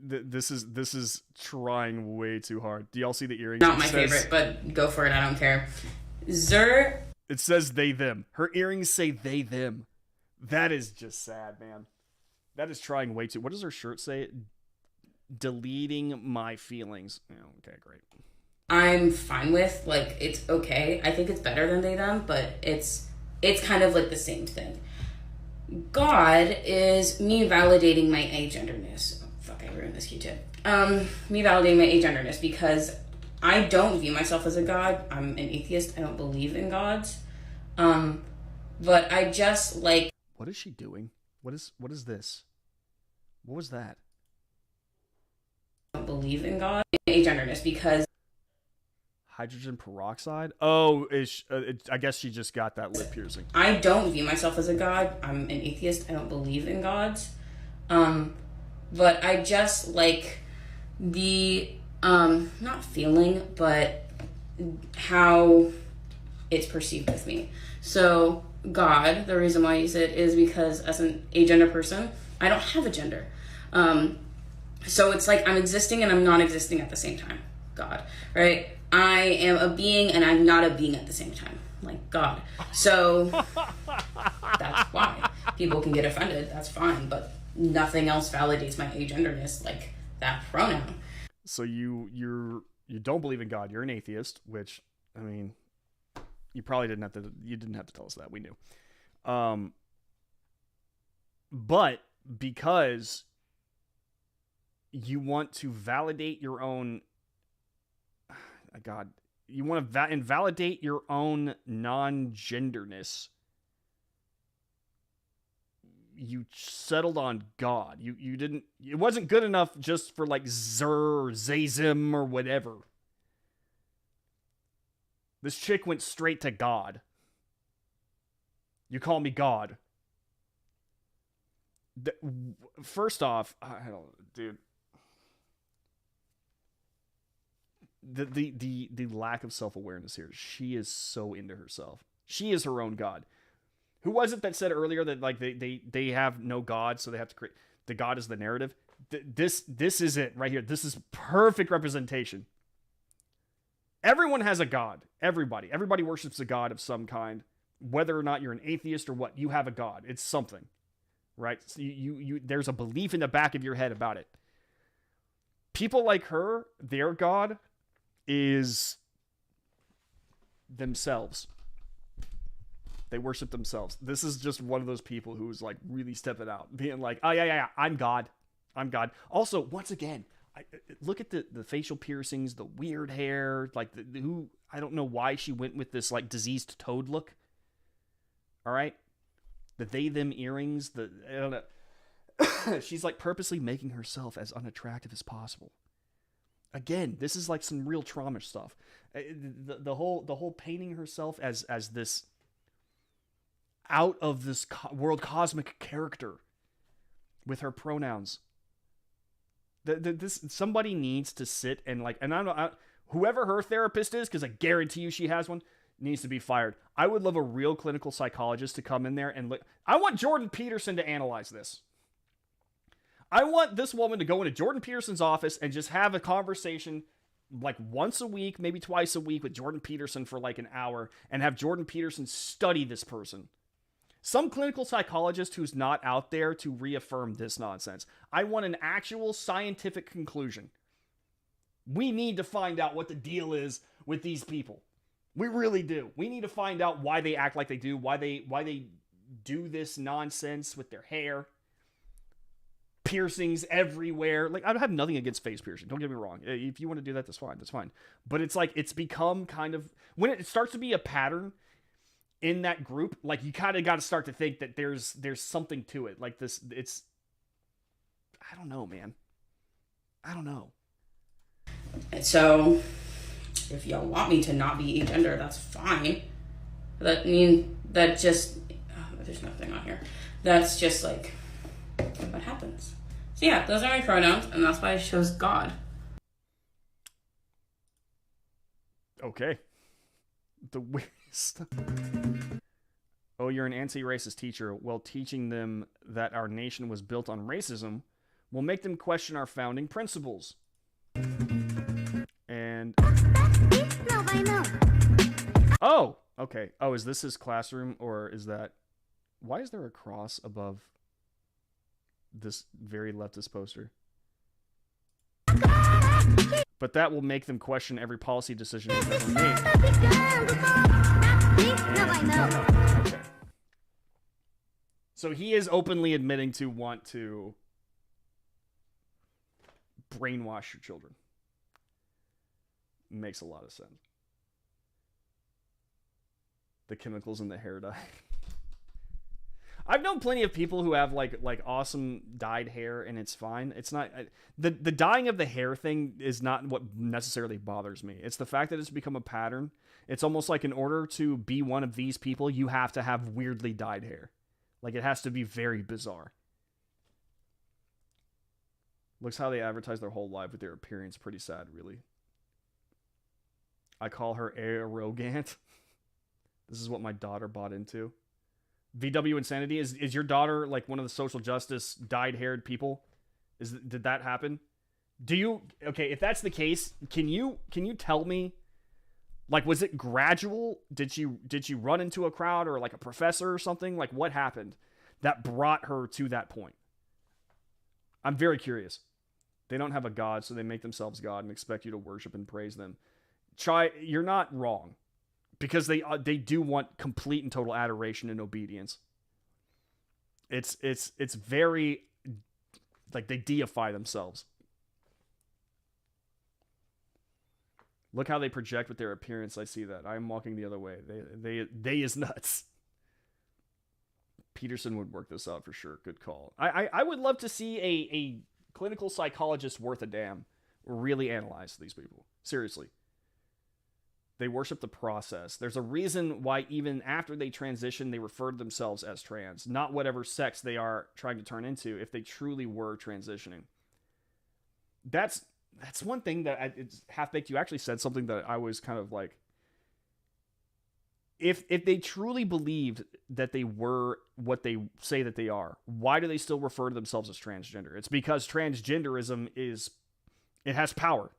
This is trying way too hard. Do y'all see the earrings? Not my favorite, but go for it. I don't care. It says they, them. Her earrings say they, them. That is just sad, man. That is trying way too. What does her shirt say? Deleting my feelings. Oh, okay, great. I'm fine with, like, it's okay. I think it's better than they, them, but it's kind of like the same thing. God is me validating my agenderness. Oh, fuck, I ruined this Q-tip. Me validating my agenderness because I don't view myself as a god. I'm an atheist. I don't believe in gods. But I just, like... What is she doing? What is this? What was that? I don't believe in God. Agenderness because... Hydrogen peroxide? Oh, I guess she just got that lip piercing. I don't view myself as a god. I'm an atheist. I don't believe in gods. But I just like the, not feeling, but how it's perceived with me. So God, the reason why I use it is because as an agender person, I don't have a gender. So it's like I'm existing and I'm not existing at the same time. God, right? I am a being and I'm not a being at the same time. Like God. So that's why people can get offended. That's fine. But nothing else validates my agenderness like that pronoun. So you don't believe in God. You're an atheist, which, I mean, you probably didn't have to tell us that. We knew. But because you want to validate your own God, you want to invalidate your own non-genderness. You settled on God. You didn't. It wasn't good enough just for like Zer or Zazim or whatever. This chick went straight to God. You call me God. First off, I don't, dude. The lack of self-awareness here. She is so into herself. She is her own God. Who was it that said earlier that like they have no God, so they have to create the God is the narrative? This is it right here. This is perfect representation. Everyone has a God. Everybody worships a God of some kind, whether or not you're an atheist or what. You have a God. It's something, right? So you there's a belief in the back of your head about it. People like her, their God is themselves. They worship themselves. This is just one of those people who's like really stepping out, being like, oh yeah, I'm God. Also, once again, look at the facial piercings, the weird hair, like I don't know why she went with this like diseased toad look. All right, the they them earrings, I don't know. She's like purposely making herself as unattractive as possible. Again, this is like some real trauma stuff. The whole painting herself as this out of this world cosmic character with her pronouns. This somebody needs to sit and like, and I don't know, whoever her therapist is, because I guarantee you she has one, needs to be fired. I would love a real clinical psychologist to come in there and look. I want Jordan Peterson to analyze this. I want this woman to go into Jordan Peterson's office and just have a conversation like once a week, maybe twice a week with Jordan Peterson for like an hour and have Jordan Peterson study this person. Some clinical psychologist who's not out there to reaffirm this nonsense. I want an actual scientific conclusion. We need to find out what the deal is with these people. We really do. We need to find out why they act like they do, why they do this nonsense with their hair. Piercings everywhere. Like, I have nothing against face piercing. Don't get me wrong. If you want to do that, that's fine. That's fine. But it's like, it's become kind of, when it starts to be a pattern in that group, like, you kind of got to start to think that there's something to it. Like this, it's, I don't know, man. I don't know. So, if y'all want me to not be agender, that's fine. That just, there's nothing on here. That's just like what happens. So yeah, those are my pronouns, and that's why I chose God. Okay. The weirdest. Oh, you're an anti-racist teacher. Well, teaching them that our nation was built on racism will make them question our founding principles. And oh, okay. Oh, is this his classroom, or is that? Why is there a cross above this very leftist poster? But that will make them question every policy decision we've ever made. Okay. So he is openly admitting to want to brainwash your children. Makes a lot of sense. The chemicals in the hair dye. I've known plenty of people who have like awesome dyed hair, and it's fine. It's not the dyeing of the hair thing is not what necessarily bothers me. It's the fact that it's become a pattern. It's almost like in order to be one of these people, you have to have weirdly dyed hair. Like, it has to be very bizarre. Looks how they advertise their whole life with their appearance. Pretty sad, really. I call her arrogant. This is what my daughter bought into. VW Insanity, is your daughter like one of the social justice dyed-haired people? Did that happen? Do you, okay, if that's the case, can you tell me, like, was it gradual? Did she run into a crowd or like a professor or something? Like, what happened that brought her to that point? I'm very curious. They don't have a God, so they make themselves God and expect you to worship and praise them. You're not wrong. Because they do want complete and total adoration and obedience. It's very, like, they deify themselves. Look how they project with their appearance. I see that. I'm walking the other way. They is nuts. Peterson would work this out for sure. Good call. I would love to see a clinical psychologist worth a damn really analyze these people. Seriously. They worship the process. There's a reason why even after they transition, they refer to themselves as trans, not whatever sex they are trying to turn into if they truly were transitioning. That's one thing that it's half-baked. You actually said something that I was kind of like, if they truly believed that they were what they say that they are, why do they still refer to themselves as transgender? It's because transgenderism it has power.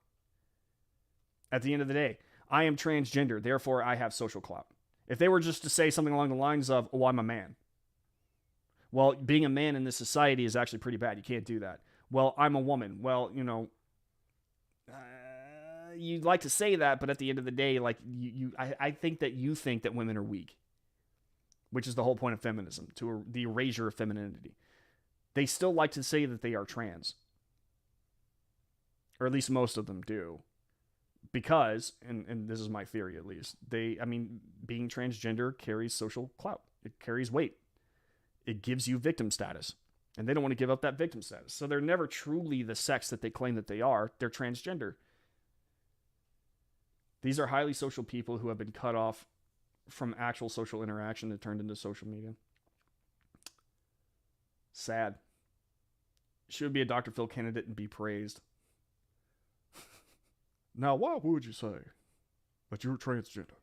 At the end of the day, I am transgender, therefore I have social clout. If they were just to say something along the lines of, oh, I'm a man. Well, being a man in this society is actually pretty bad. You can't do that. Well, I'm a woman. Well, you'd like to say that, but at the end of the day, like, I think that women are weak, which is the whole point of feminism, the erasure of femininity. They still like to say that they are trans. Or at least most of them do. Because, and this is my theory at least, being transgender carries social clout. It carries weight. It gives you victim status. And they don't want to give up that victim status. So they're never truly the sex that they claim that they are. They're transgender. These are highly social people who have been cut off from actual social interaction and turned into social media. Sad. Should be a Dr. Phil candidate and be praised. Now, why would you say that you're transgender?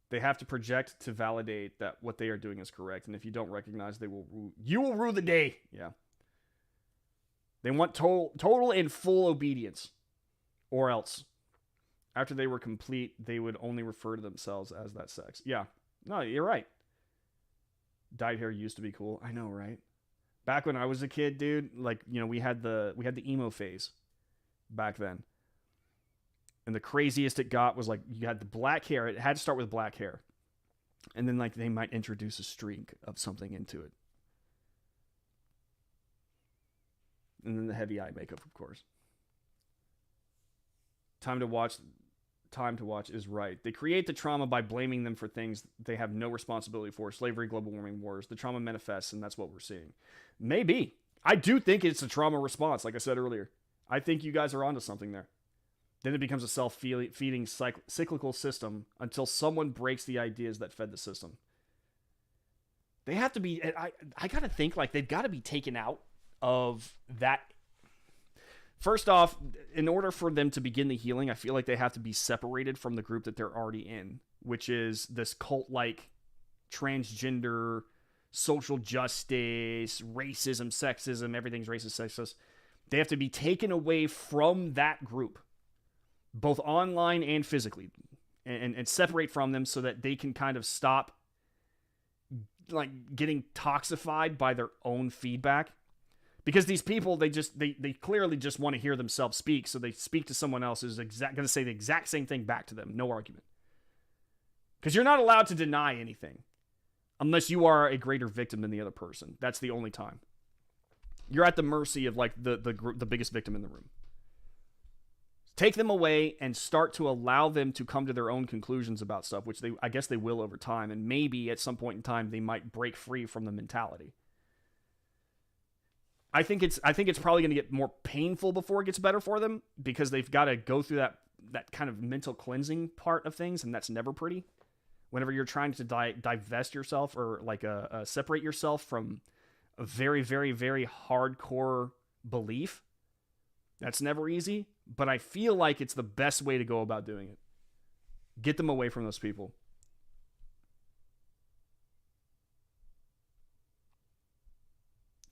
They have to project to validate that what they are doing is correct, and if you don't recognize, you will rue the day. Yeah. They want total and full obedience, or else, after they were complete, they would only refer to themselves as that sex. Yeah. No, you're right. Dyed hair used to be cool. I know, right? Back when I was a kid, dude, like, we had the emo phase back then. And the craziest it got was like you had the black hair. It had to start with black hair. And then like they might introduce a streak of something into it. And then the heavy eye makeup, of course. Time to watch is right. They create the trauma by blaming them for things they have no responsibility for. Slavery, global warming, wars. The trauma manifests, and that's what we're seeing. Maybe. I do think it's a trauma response, like I said earlier. I think you guys are onto something there. Then it becomes a self-feeding cyclical system until someone breaks the ideas that fed the system. They have to be... I got to think like they've got to be taken out of that. First off, in order for them to begin the healing, I feel like they have to be separated from the group that they're already in, which is this cult-like transgender, social justice, racism, sexism, everything's racist, sexist. They have to be taken away from that group, both online and physically, and separate from them so that they can kind of stop like getting toxified by their own feedback. Because these people, they clearly just want to hear themselves speak, so they speak to someone else who's going to say the exact same thing back to them. No argument. Because you're not allowed to deny anything unless you are a greater victim than the other person. That's the only time. You're at the mercy of like the biggest victim in the room. Take them away and start to allow them to come to their own conclusions about stuff, which I guess they will over time, and maybe at some point in time they might break free from the mentality. I think it's probably going to get more painful before it gets better for them because they've got to go through that kind of mental cleansing part of things, and that's never pretty. Whenever you're trying to divest yourself or like separate yourself from a very, very, very hardcore belief, that's never easy. But I feel like it's the best way to go about doing it. Get them away from those people.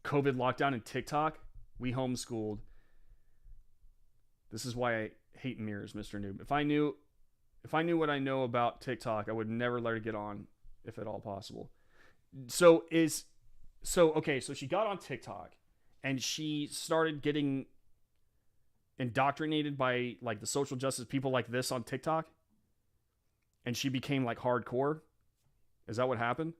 COVID lockdown and TikTok, we homeschooled. This is why I hate mirrors, Mr. Noob. If I knew what I know about TikTok, I would never let her get on, if at all possible. So she got on TikTok and she started getting indoctrinated by like the social justice people like this on TikTok, and she became like hardcore. Is that what happened?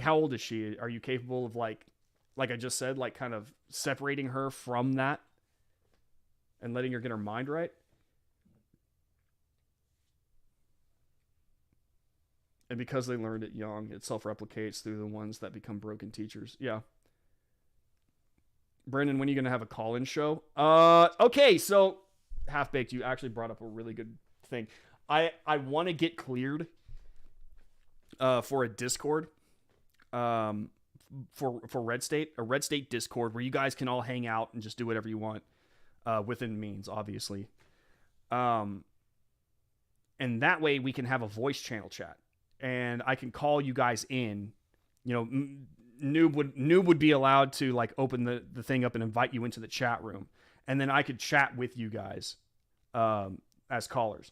How old is she? Are you capable of like I just said, like kind of separating her from that and letting her get her mind right? And because they learned it young, it self-replicates through the ones that become broken teachers. Yeah. Brandon, when are you going to have a call-in show? Okay, so Half-Baked, you actually brought up a really good thing. I want to get cleared for a Discord for Red State, a Red State Discord where you guys can all hang out and just do whatever you want within means, obviously. And that way we can have a voice channel chat, and I can call you guys in. You know, Noob would be allowed to like open the thing up and invite you into the chat room, and then I could chat with you guys as callers.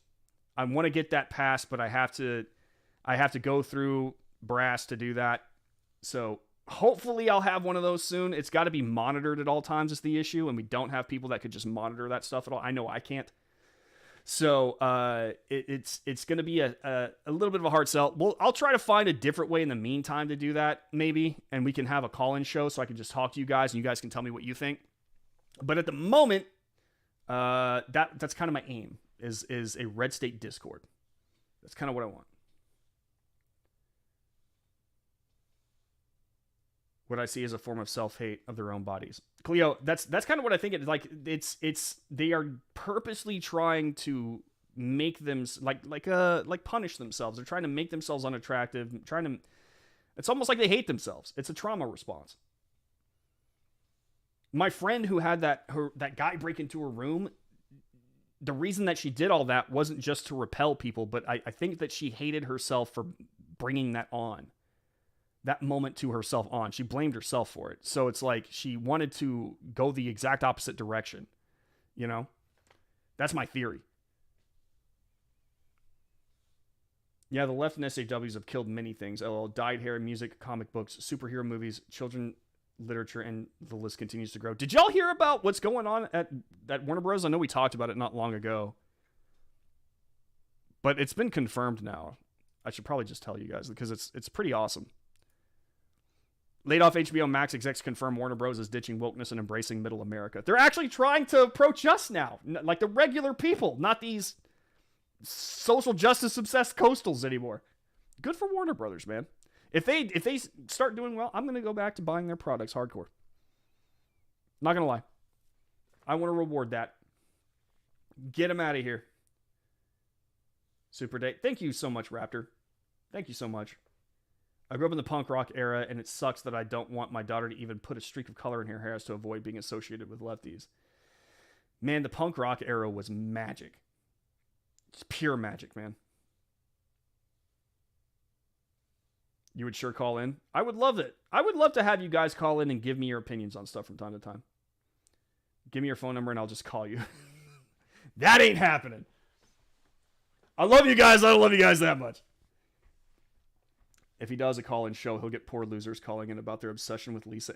I want to get that passed, but I have to go through brass to do that. So hopefully I'll have one of those soon. It's got to be monitored at all times is the issue, and we don't have people that could just monitor that stuff at all. I know I can't. So it's going to be a little bit of a hard sell. Well, I'll try to find a different way in the meantime to do that, maybe, and we can have a call-in show so I can just talk to you guys, and you guys can tell me what you think. But at the moment, that's kind of my aim, is a Red State Discord. That's kind of what I want. What I see as a form of self-hate of their own bodies. Cleo, that's kind of what I think it is. Like it's they are purposely trying to make them like punish themselves. They're trying to make themselves unattractive, it's almost like they hate themselves. It's a trauma response. My friend who had that guy break into her room, the reason that she did all that wasn't just to repel people, but I think that she hated herself for bringing that moment to herself on. She blamed herself for it. So it's like she wanted to go the exact opposite direction. You know? That's my theory. Yeah, the left and SJWs have killed many things. LL, dyed hair, music, comic books, superhero movies, children literature, and the list continues to grow. Did y'all hear about what's going on at Warner Bros? I know we talked about it not long ago, but it's been confirmed now. I should probably just tell you guys because it's pretty awesome. Laid off HBO Max execs confirm Warner Bros. Is ditching wokeness and embracing middle America. They're actually trying to approach us now, like the regular people, not these social justice obsessed coastals anymore. Good for Warner Brothers, man. If they start doing well, I'm gonna go back to buying their products hardcore. Not gonna lie, I want to reward that. Get them out of here. Super Date. Thank you so much, Raptor. Thank you so much. I grew up in the punk rock era, and it sucks that I don't want my daughter to even put a streak of color in her hair to avoid being associated with lefties. Man, the punk rock era was magic. It's pure magic, man. You would sure call in. I would love it. I would love to have you guys call in and give me your opinions on stuff from time to time. Give me your phone number and I'll just call you. That ain't happening. I love you guys. I don't love you guys that much. If he does a call-in show, he'll get poor losers calling in about their obsession with Lisa.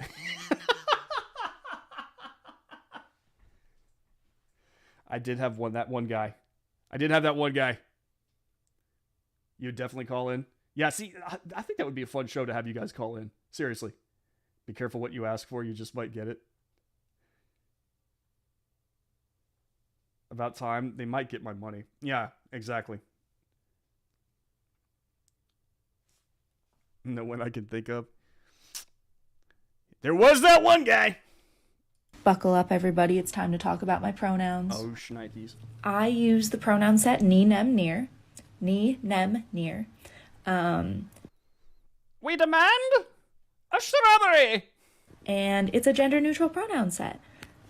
I did have that one guy. You would definitely call in. Yeah, see, I think that would be a fun show to have you guys call in. Seriously. Be careful what you ask for. You just might get it. About time. They might get my money. Yeah, exactly. No one I can think of. There was that one guy. Buckle up, everybody. It's time to talk about my pronouns. Oh, shnikes. I use the pronoun set ni, nem, near. Ni, nem, near. We demand a strawberry. And it's a gender-neutral pronoun set.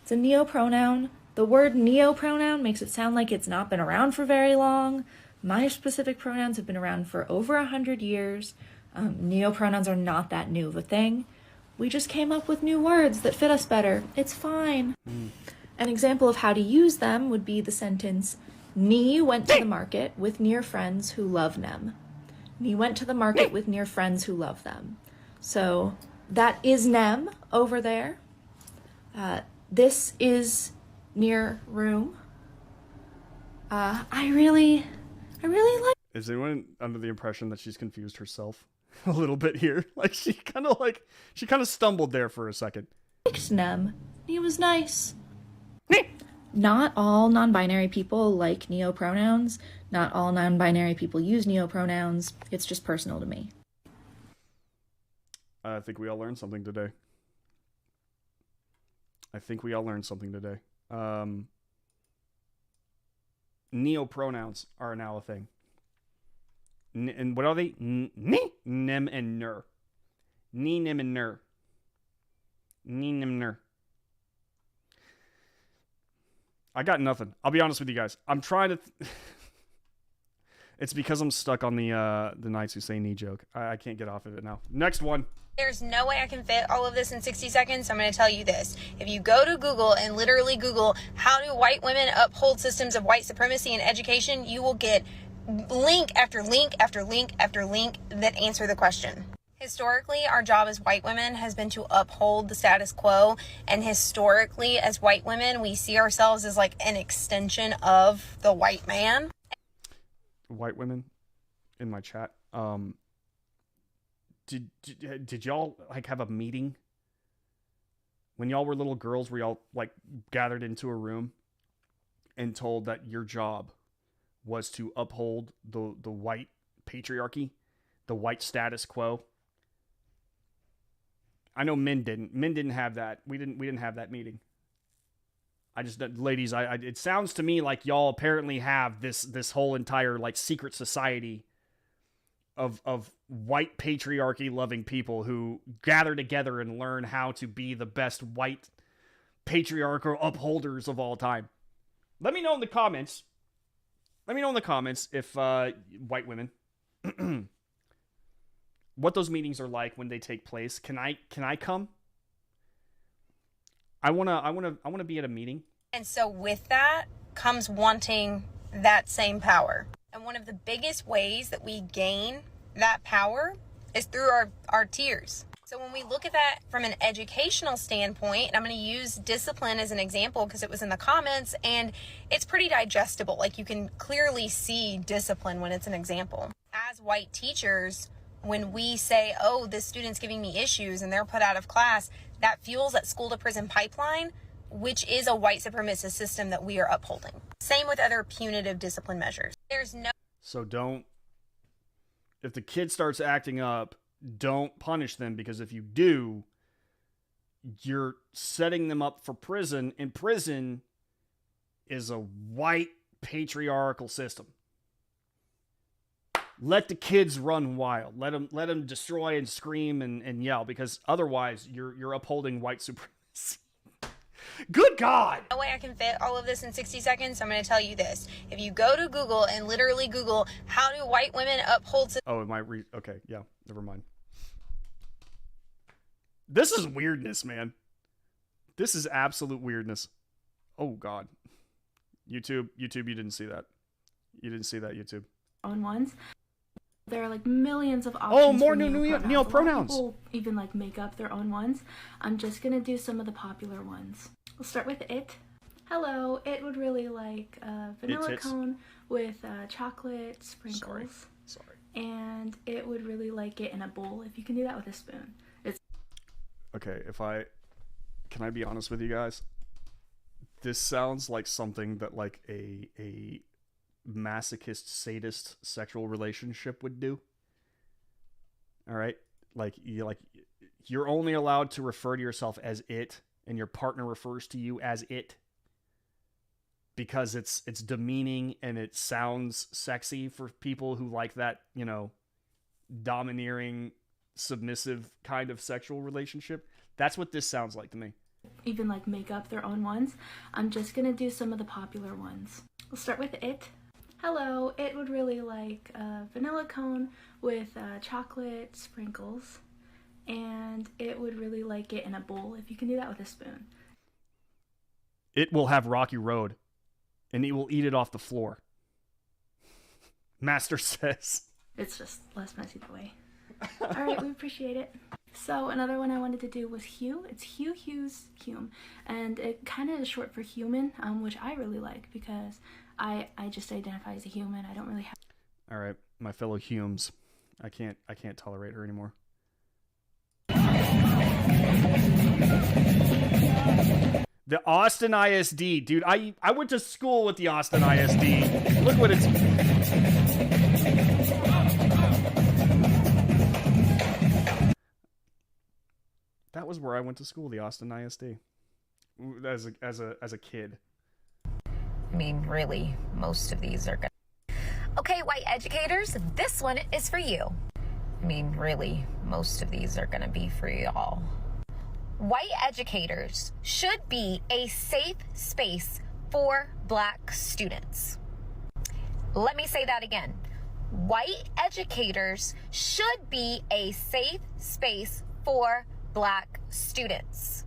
It's a neopronoun. The word neopronoun makes it sound like it's not been around for very long. My specific pronouns have been around for over 100 years. Neopronouns are not that new of a thing. We just came up with new words that fit us better. It's fine. An example of how to use them would be the sentence, Ni went to the market with near friends who love nem. Ni went to the market with near friends who love them. So that is nem over there. This is near room. I really like. Is anyone under the impression that she's confused herself a little bit here? Like she kind of stumbled there for a second. Liked nem. He was nice. Not all non-binary people like neopronouns. Not all non-binary people use neopronouns. It's just personal to me. I think we all learned something today. Neopronouns are now a thing. And what are they? Ni, nem, and ner. Ni, nem, and ner. Ni, nem, ner. I got nothing. I'll be honest with you guys. I'm trying to... It's because I'm stuck on the Knights Who Say Knee joke. I can't get off of it now. Next one. There's no way I can fit all of this in 60 seconds, so I'm going to tell you this. If you go to Google and literally Google, how do white women uphold systems of white supremacy in education, you will get link after link after link after link that answer the question. Historically, our job as white women has been to uphold the status quo, and historically, as white women, we see ourselves as like an extension of the white man. White women in my chat, did y'all like have a meeting when y'all were little girls where y'all like gathered into a room and told that your job was to uphold the white patriarchy, the white status quo? I know men didn't have that. We didn't have that meeting. Ladies, it sounds to me like y'all apparently have this whole entire like secret society of white patriarchy loving people who gather together and learn how to be the best white patriarchal upholders of all time. Let me know in the comments. If white women what those meetings are like when they take place. Can I come? I wanna be at a meeting. And so with that comes wanting that same power. And one of the biggest ways that we gain that power is through our tears. So when we look at that from an educational standpoint, and I'm going to use discipline as an example because it was in the comments and it's pretty digestible. Like you can clearly see discipline when it's an example. As white teachers, when we say, oh, this student's giving me issues and they're put out of class, that fuels that school to prison pipeline, which is a white supremacist system that we are upholding. Same with other punitive discipline measures. So if the kid starts acting up, don't punish them, because if you do, you're setting them up for prison, and prison is a white patriarchal system. Let the kids run wild. Let them destroy and scream and yell, because otherwise you're upholding white supremacy. Good God! No way I can fit all of this in 60 seconds, so I'm going to tell you this. If you go to Google and literally Google, how do white women uphold... Oh, it might read... Okay, yeah, never mind. This is weirdness, man. This is absolute weirdness. Oh, God. YouTube, you didn't see that. You didn't see that, YouTube. Own ones. There are like millions of options. Oh, more for new neopronouns. neopronouns. People even like make up their own ones. I'm just gonna do some of the popular ones. We'll start with it. Hello, it would really like vanilla cone with chocolate sprinkles. Sorry. And it would really like it in a bowl. If you can do that with a spoon. Okay, can I be honest with you guys? This sounds like something that like a masochist sadist sexual relationship would do. All right? Like you're only allowed to refer to yourself as it, and your partner refers to you as it, because it's demeaning and it sounds sexy for people who like that, you know, domineering, submissive kind of sexual relationship. That's what this sounds like to me. Even like make up their own ones. I'm just gonna do some of the popular ones. We'll start with it. Hello, it would really like vanilla cone with chocolate sprinkles, and it would really like it in a bowl. If you can do that with a spoon. It will have Rocky Road, and it will eat it off the floor. Master says. It's just less messy that way. All right, we appreciate it. So another one I wanted to do was Hugh. It's Hugh Hughes Hume, and it kind of is short for human, which I really like because I just identify as a human. I don't really have. All right, my fellow Humes, I can't tolerate her anymore. The Austin ISD, dude. I went to school with the Austin ISD. Look what it's. That was where I went to school, the Austin ISD, as a kid. I mean, really, most of these are good. Okay, white educators, this one is for you. I mean, really, most of these are gonna be for y'all. White educators should be a safe space for Black students. Let me say that again. White educators should be a safe space for Black students.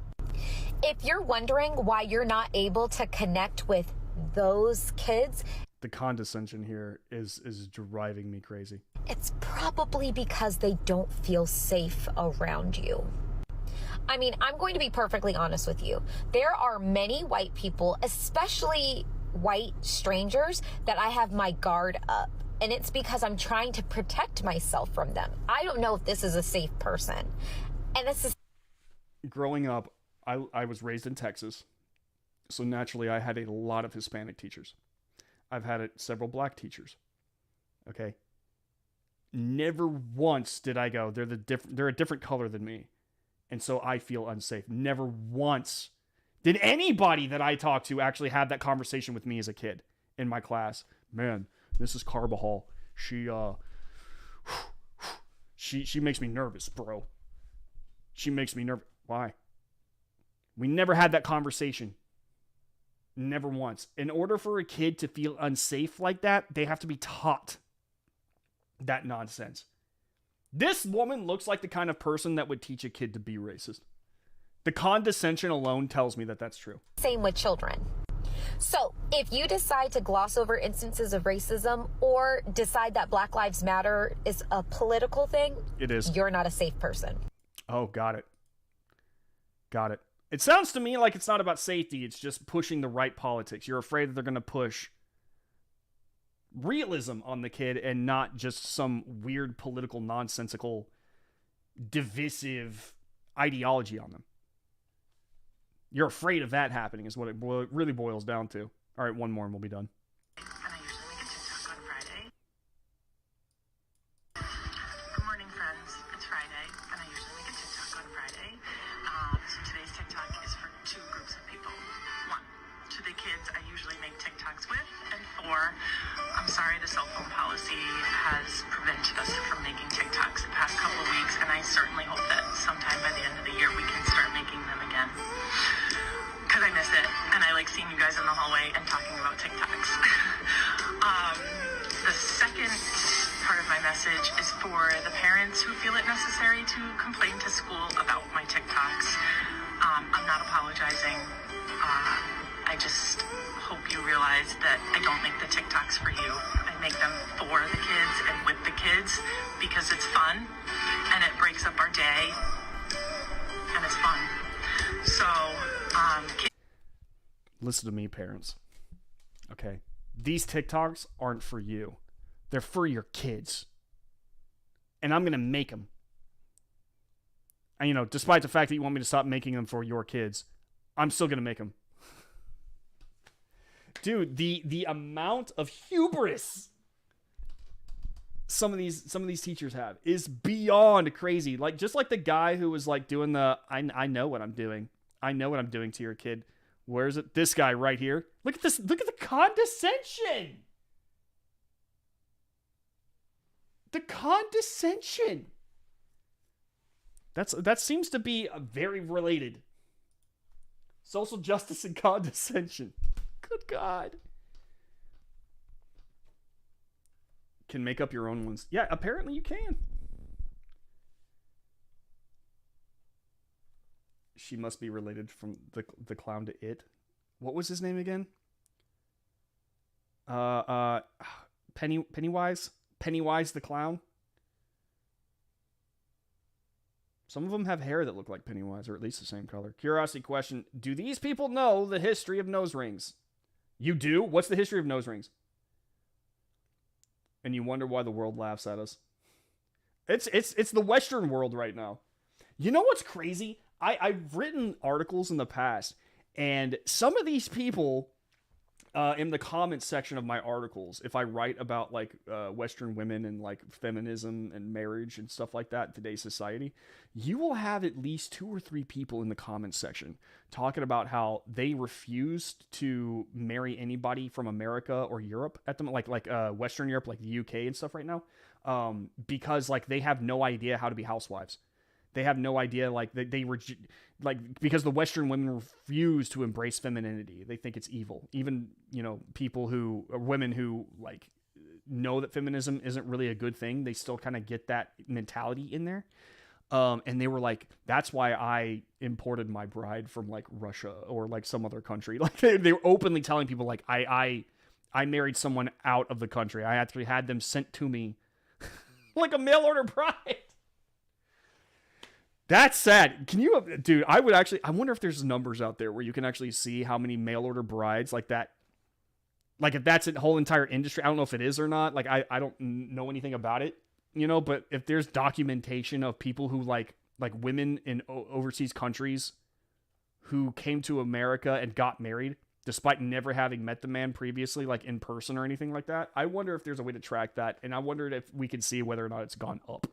If you're wondering why you're not able to connect with those kids, the condescension here is driving me crazy. It's probably because they don't feel safe around you. I mean, I'm going to be perfectly honest with you. There are many white people, especially white strangers, that I have my guard up. And it's because I'm trying to protect myself from them. I don't know if this is a safe person. And this is... Growing up, I was raised in Texas. So naturally, I had a lot of Hispanic teachers. I've had several Black teachers. Okay? Never once did I go, they're a different color than me, and so I feel unsafe. Never once did anybody that I talked to actually have that conversation with me as a kid in my class. Man, Mrs. Carbajal, she makes me nervous, bro. She makes me nervous. Why? We never had that conversation. Never once. In order for a kid to feel unsafe like that, they have to be taught that nonsense. This woman looks like the kind of person that would teach a kid to be racist. The condescension alone tells me that that's true. Same with children. So if you decide to gloss over instances of racism or decide that Black Lives Matter is a political thing, it is. You're not a safe person. Oh, got it. Got it. It sounds to me like it's not about safety. It's just pushing the right politics. You're afraid that they're going to push realism on the kid and not just some weird political, nonsensical, divisive ideology on them. You're afraid of that happening is what it really boils down to. All right, one more and we'll be done. And I usually make a TikTok on Friday. Good morning, friends. It's Friday, and I usually make a TikTok on Friday. So today's TikTok is for two groups of people. One, to the kids I usually make TikToks with, and four, I'm sorry the cell phone policy has prevented us from making TikToks the past couple of weeks, and I certainly hope that sometime by the end of the year we can start making them again. Because I miss it, and I like seeing you guys in the hallway and talking about TikToks. The second part of my message is for the parents who feel it necessary to complain to school about my TikToks. I'm not apologizing. I just hope you realize that I don't make the TikToks for you. I make them for the kids and with the kids because it's fun, and it breaks up our day, and it's fun. So, listen to me, parents. Okay. These TikToks aren't for you. They're for your kids. And I'm going to make them. And, you know, despite the fact that you want me to stop making them for your kids, I'm still going to make them. Dude, the amount of hubris some of these teachers have is beyond crazy. Like, just like the guy who was like doing the, I know what I'm doing. I know what I'm doing to your kid. Where is it? This guy right here. Look at this. Look at the condescension. The condescension. That seems to be very related. Social justice and condescension. Good God. Can make up your own ones. Yeah, apparently you can. She must be related from the clown to it. What was his name again? Pennywise? Pennywise the clown? Some of them have hair that look like Pennywise, or at least the same color. Curiosity question. Do these people know the history of nose rings? You do? What's the history of nose rings? And you wonder why the world laughs at us. It's the Western world right now. You know what's crazy? I've written articles in the past, and some of these people in the comments section of my articles, if I write about like Western women and like feminism and marriage and stuff like that in today's society, you will have at least 2 or 3 people in the comments section talking about how they refused to marry anybody from America or Europe at them, like Western Europe, like the UK and stuff right now, because like they have no idea how to be housewives. They have no idea, like, they were, like, because the Western women refuse to embrace femininity. They think it's evil. Even, you know, women who, like, know that feminism isn't really a good thing, they still kind of get that mentality in there. And they were like, that's why I imported my bride from, like, Russia or, like, some other country. Like, they were openly telling people, like, I married someone out of the country. I actually had them sent to me like a mail order bride. That's sad. Can you, dude, I wonder if there's numbers out there where you can actually see how many mail order brides like that, like if that's a whole entire industry. I don't know if it is or not. Like, I don't know anything about it, you know, but if there's documentation of people who like women in overseas countries who came to America and got married despite never having met the man previously, like in person or anything like that, I wonder if there's a way to track that. And I wondered if we can see whether or not it's gone up.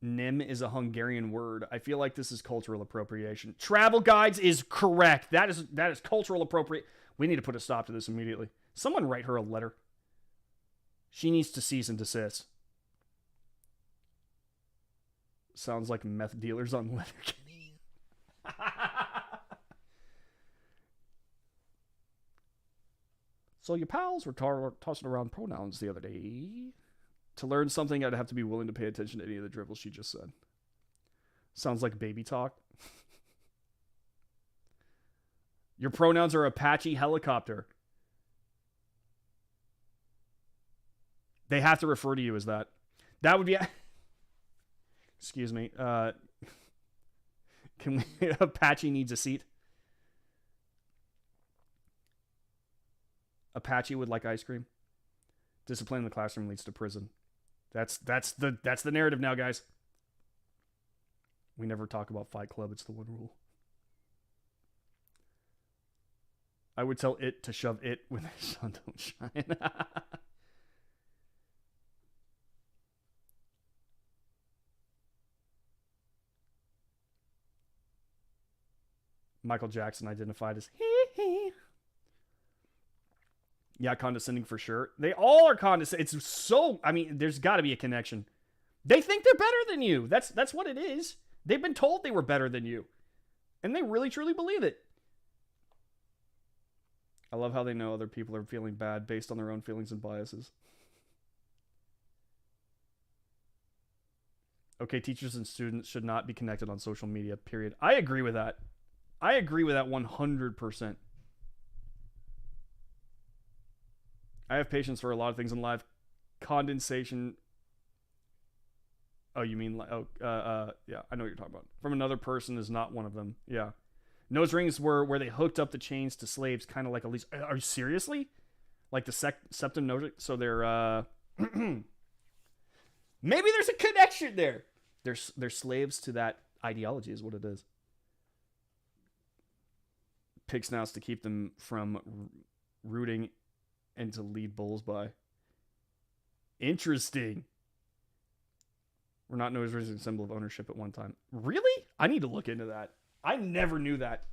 Nim is a Hungarian word. I feel like this is cultural appropriation. Travel guides is correct. That is cultural appropriate. We need to put a stop to this immediately. Someone write her a letter. She needs to cease and desist. Sounds like meth dealers on Letterkenny. So your pals were tossing around pronouns the other day. To learn something, I'd have to be willing to pay attention to any of the dribbles she just said. Sounds like baby talk. Your pronouns are Apache helicopter. They have to refer to you as that. That would be... Excuse me. Can we... Apache needs a seat. Apache would like ice cream. Discipline in the classroom leads to prison. That's the narrative now, guys. We never talk about Fight Club. It's the one rule. I would tell it to shove it when the sun don't shine. Michael Jackson identified as hee. Yeah, condescending for sure. They all are condescending. It's so... I mean, there's got to be a connection. They think they're better than you. That's what it is. They've been told they were better than you. And they really, truly believe it. I love how they know other people are feeling bad based on their own feelings and biases. Okay, teachers and students should not be connected on social media, period. I agree with that. I agree with that 100%. I have patience for a lot of things in life. Condensation. Oh, you mean like... yeah, I know what you're talking about. From another person is not one of them. Yeah. Nose rings were where they hooked up the chains to slaves, kind of like at least... Are you seriously? Like the septum nose... So they're... Maybe there's a connection there. They're slaves to that ideology is what it is. Pig snouts to keep them from rooting and to lead bulls by. Interesting. We're not nose rings a symbol of ownership at one time. Really? I need to look into that. I never knew that.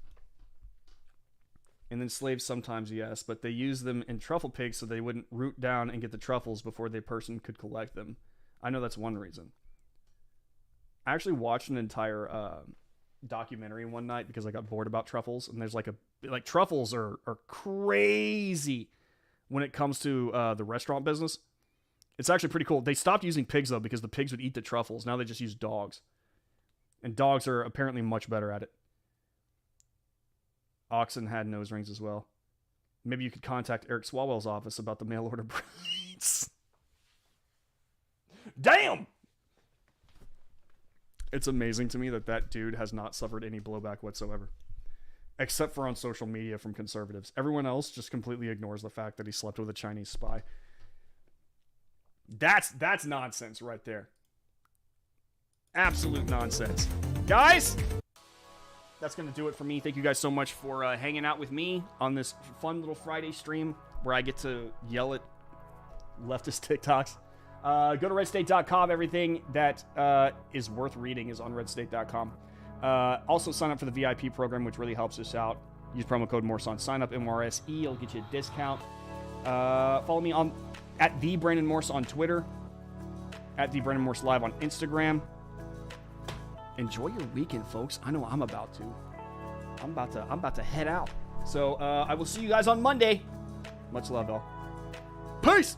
And then slaves sometimes, yes, but they use them in truffle pigs so they wouldn't root down and get the truffles before the person could collect them. I know that's one reason. I actually watched an entire documentary one night because I got bored about truffles, and there's like truffles are crazy when it comes to the restaurant business. It's actually pretty cool. They stopped using pigs though because the pigs would eat the truffles. Now they just use dogs. And dogs are apparently much better at it. Oxen had nose rings as well. Maybe you could contact Eric Swalwell's office about the mail order braids. Damn! It's amazing to me that dude has not suffered any blowback whatsoever. Except for on social media from conservatives. Everyone else just completely ignores the fact that he slept with a Chinese spy. That's nonsense right there. Absolute nonsense. Guys, that's going to do it for me. Thank you guys so much for hanging out with me on this fun little Friday stream where I get to yell at leftist TikToks. Go to redstate.com. Everything that is worth reading is on redstate.com. Also, sign up for the VIP program, which really helps us out. Use promo code Morse on sign up, MRSE. It'll get you a discount. Follow me on at the Brandon Morse on Twitter, at the Brandon Morse Live on Instagram. Enjoy your weekend, folks. I know I'm about to. I'm about to head out. So I will see you guys on Monday. Much love, y'all. Peace.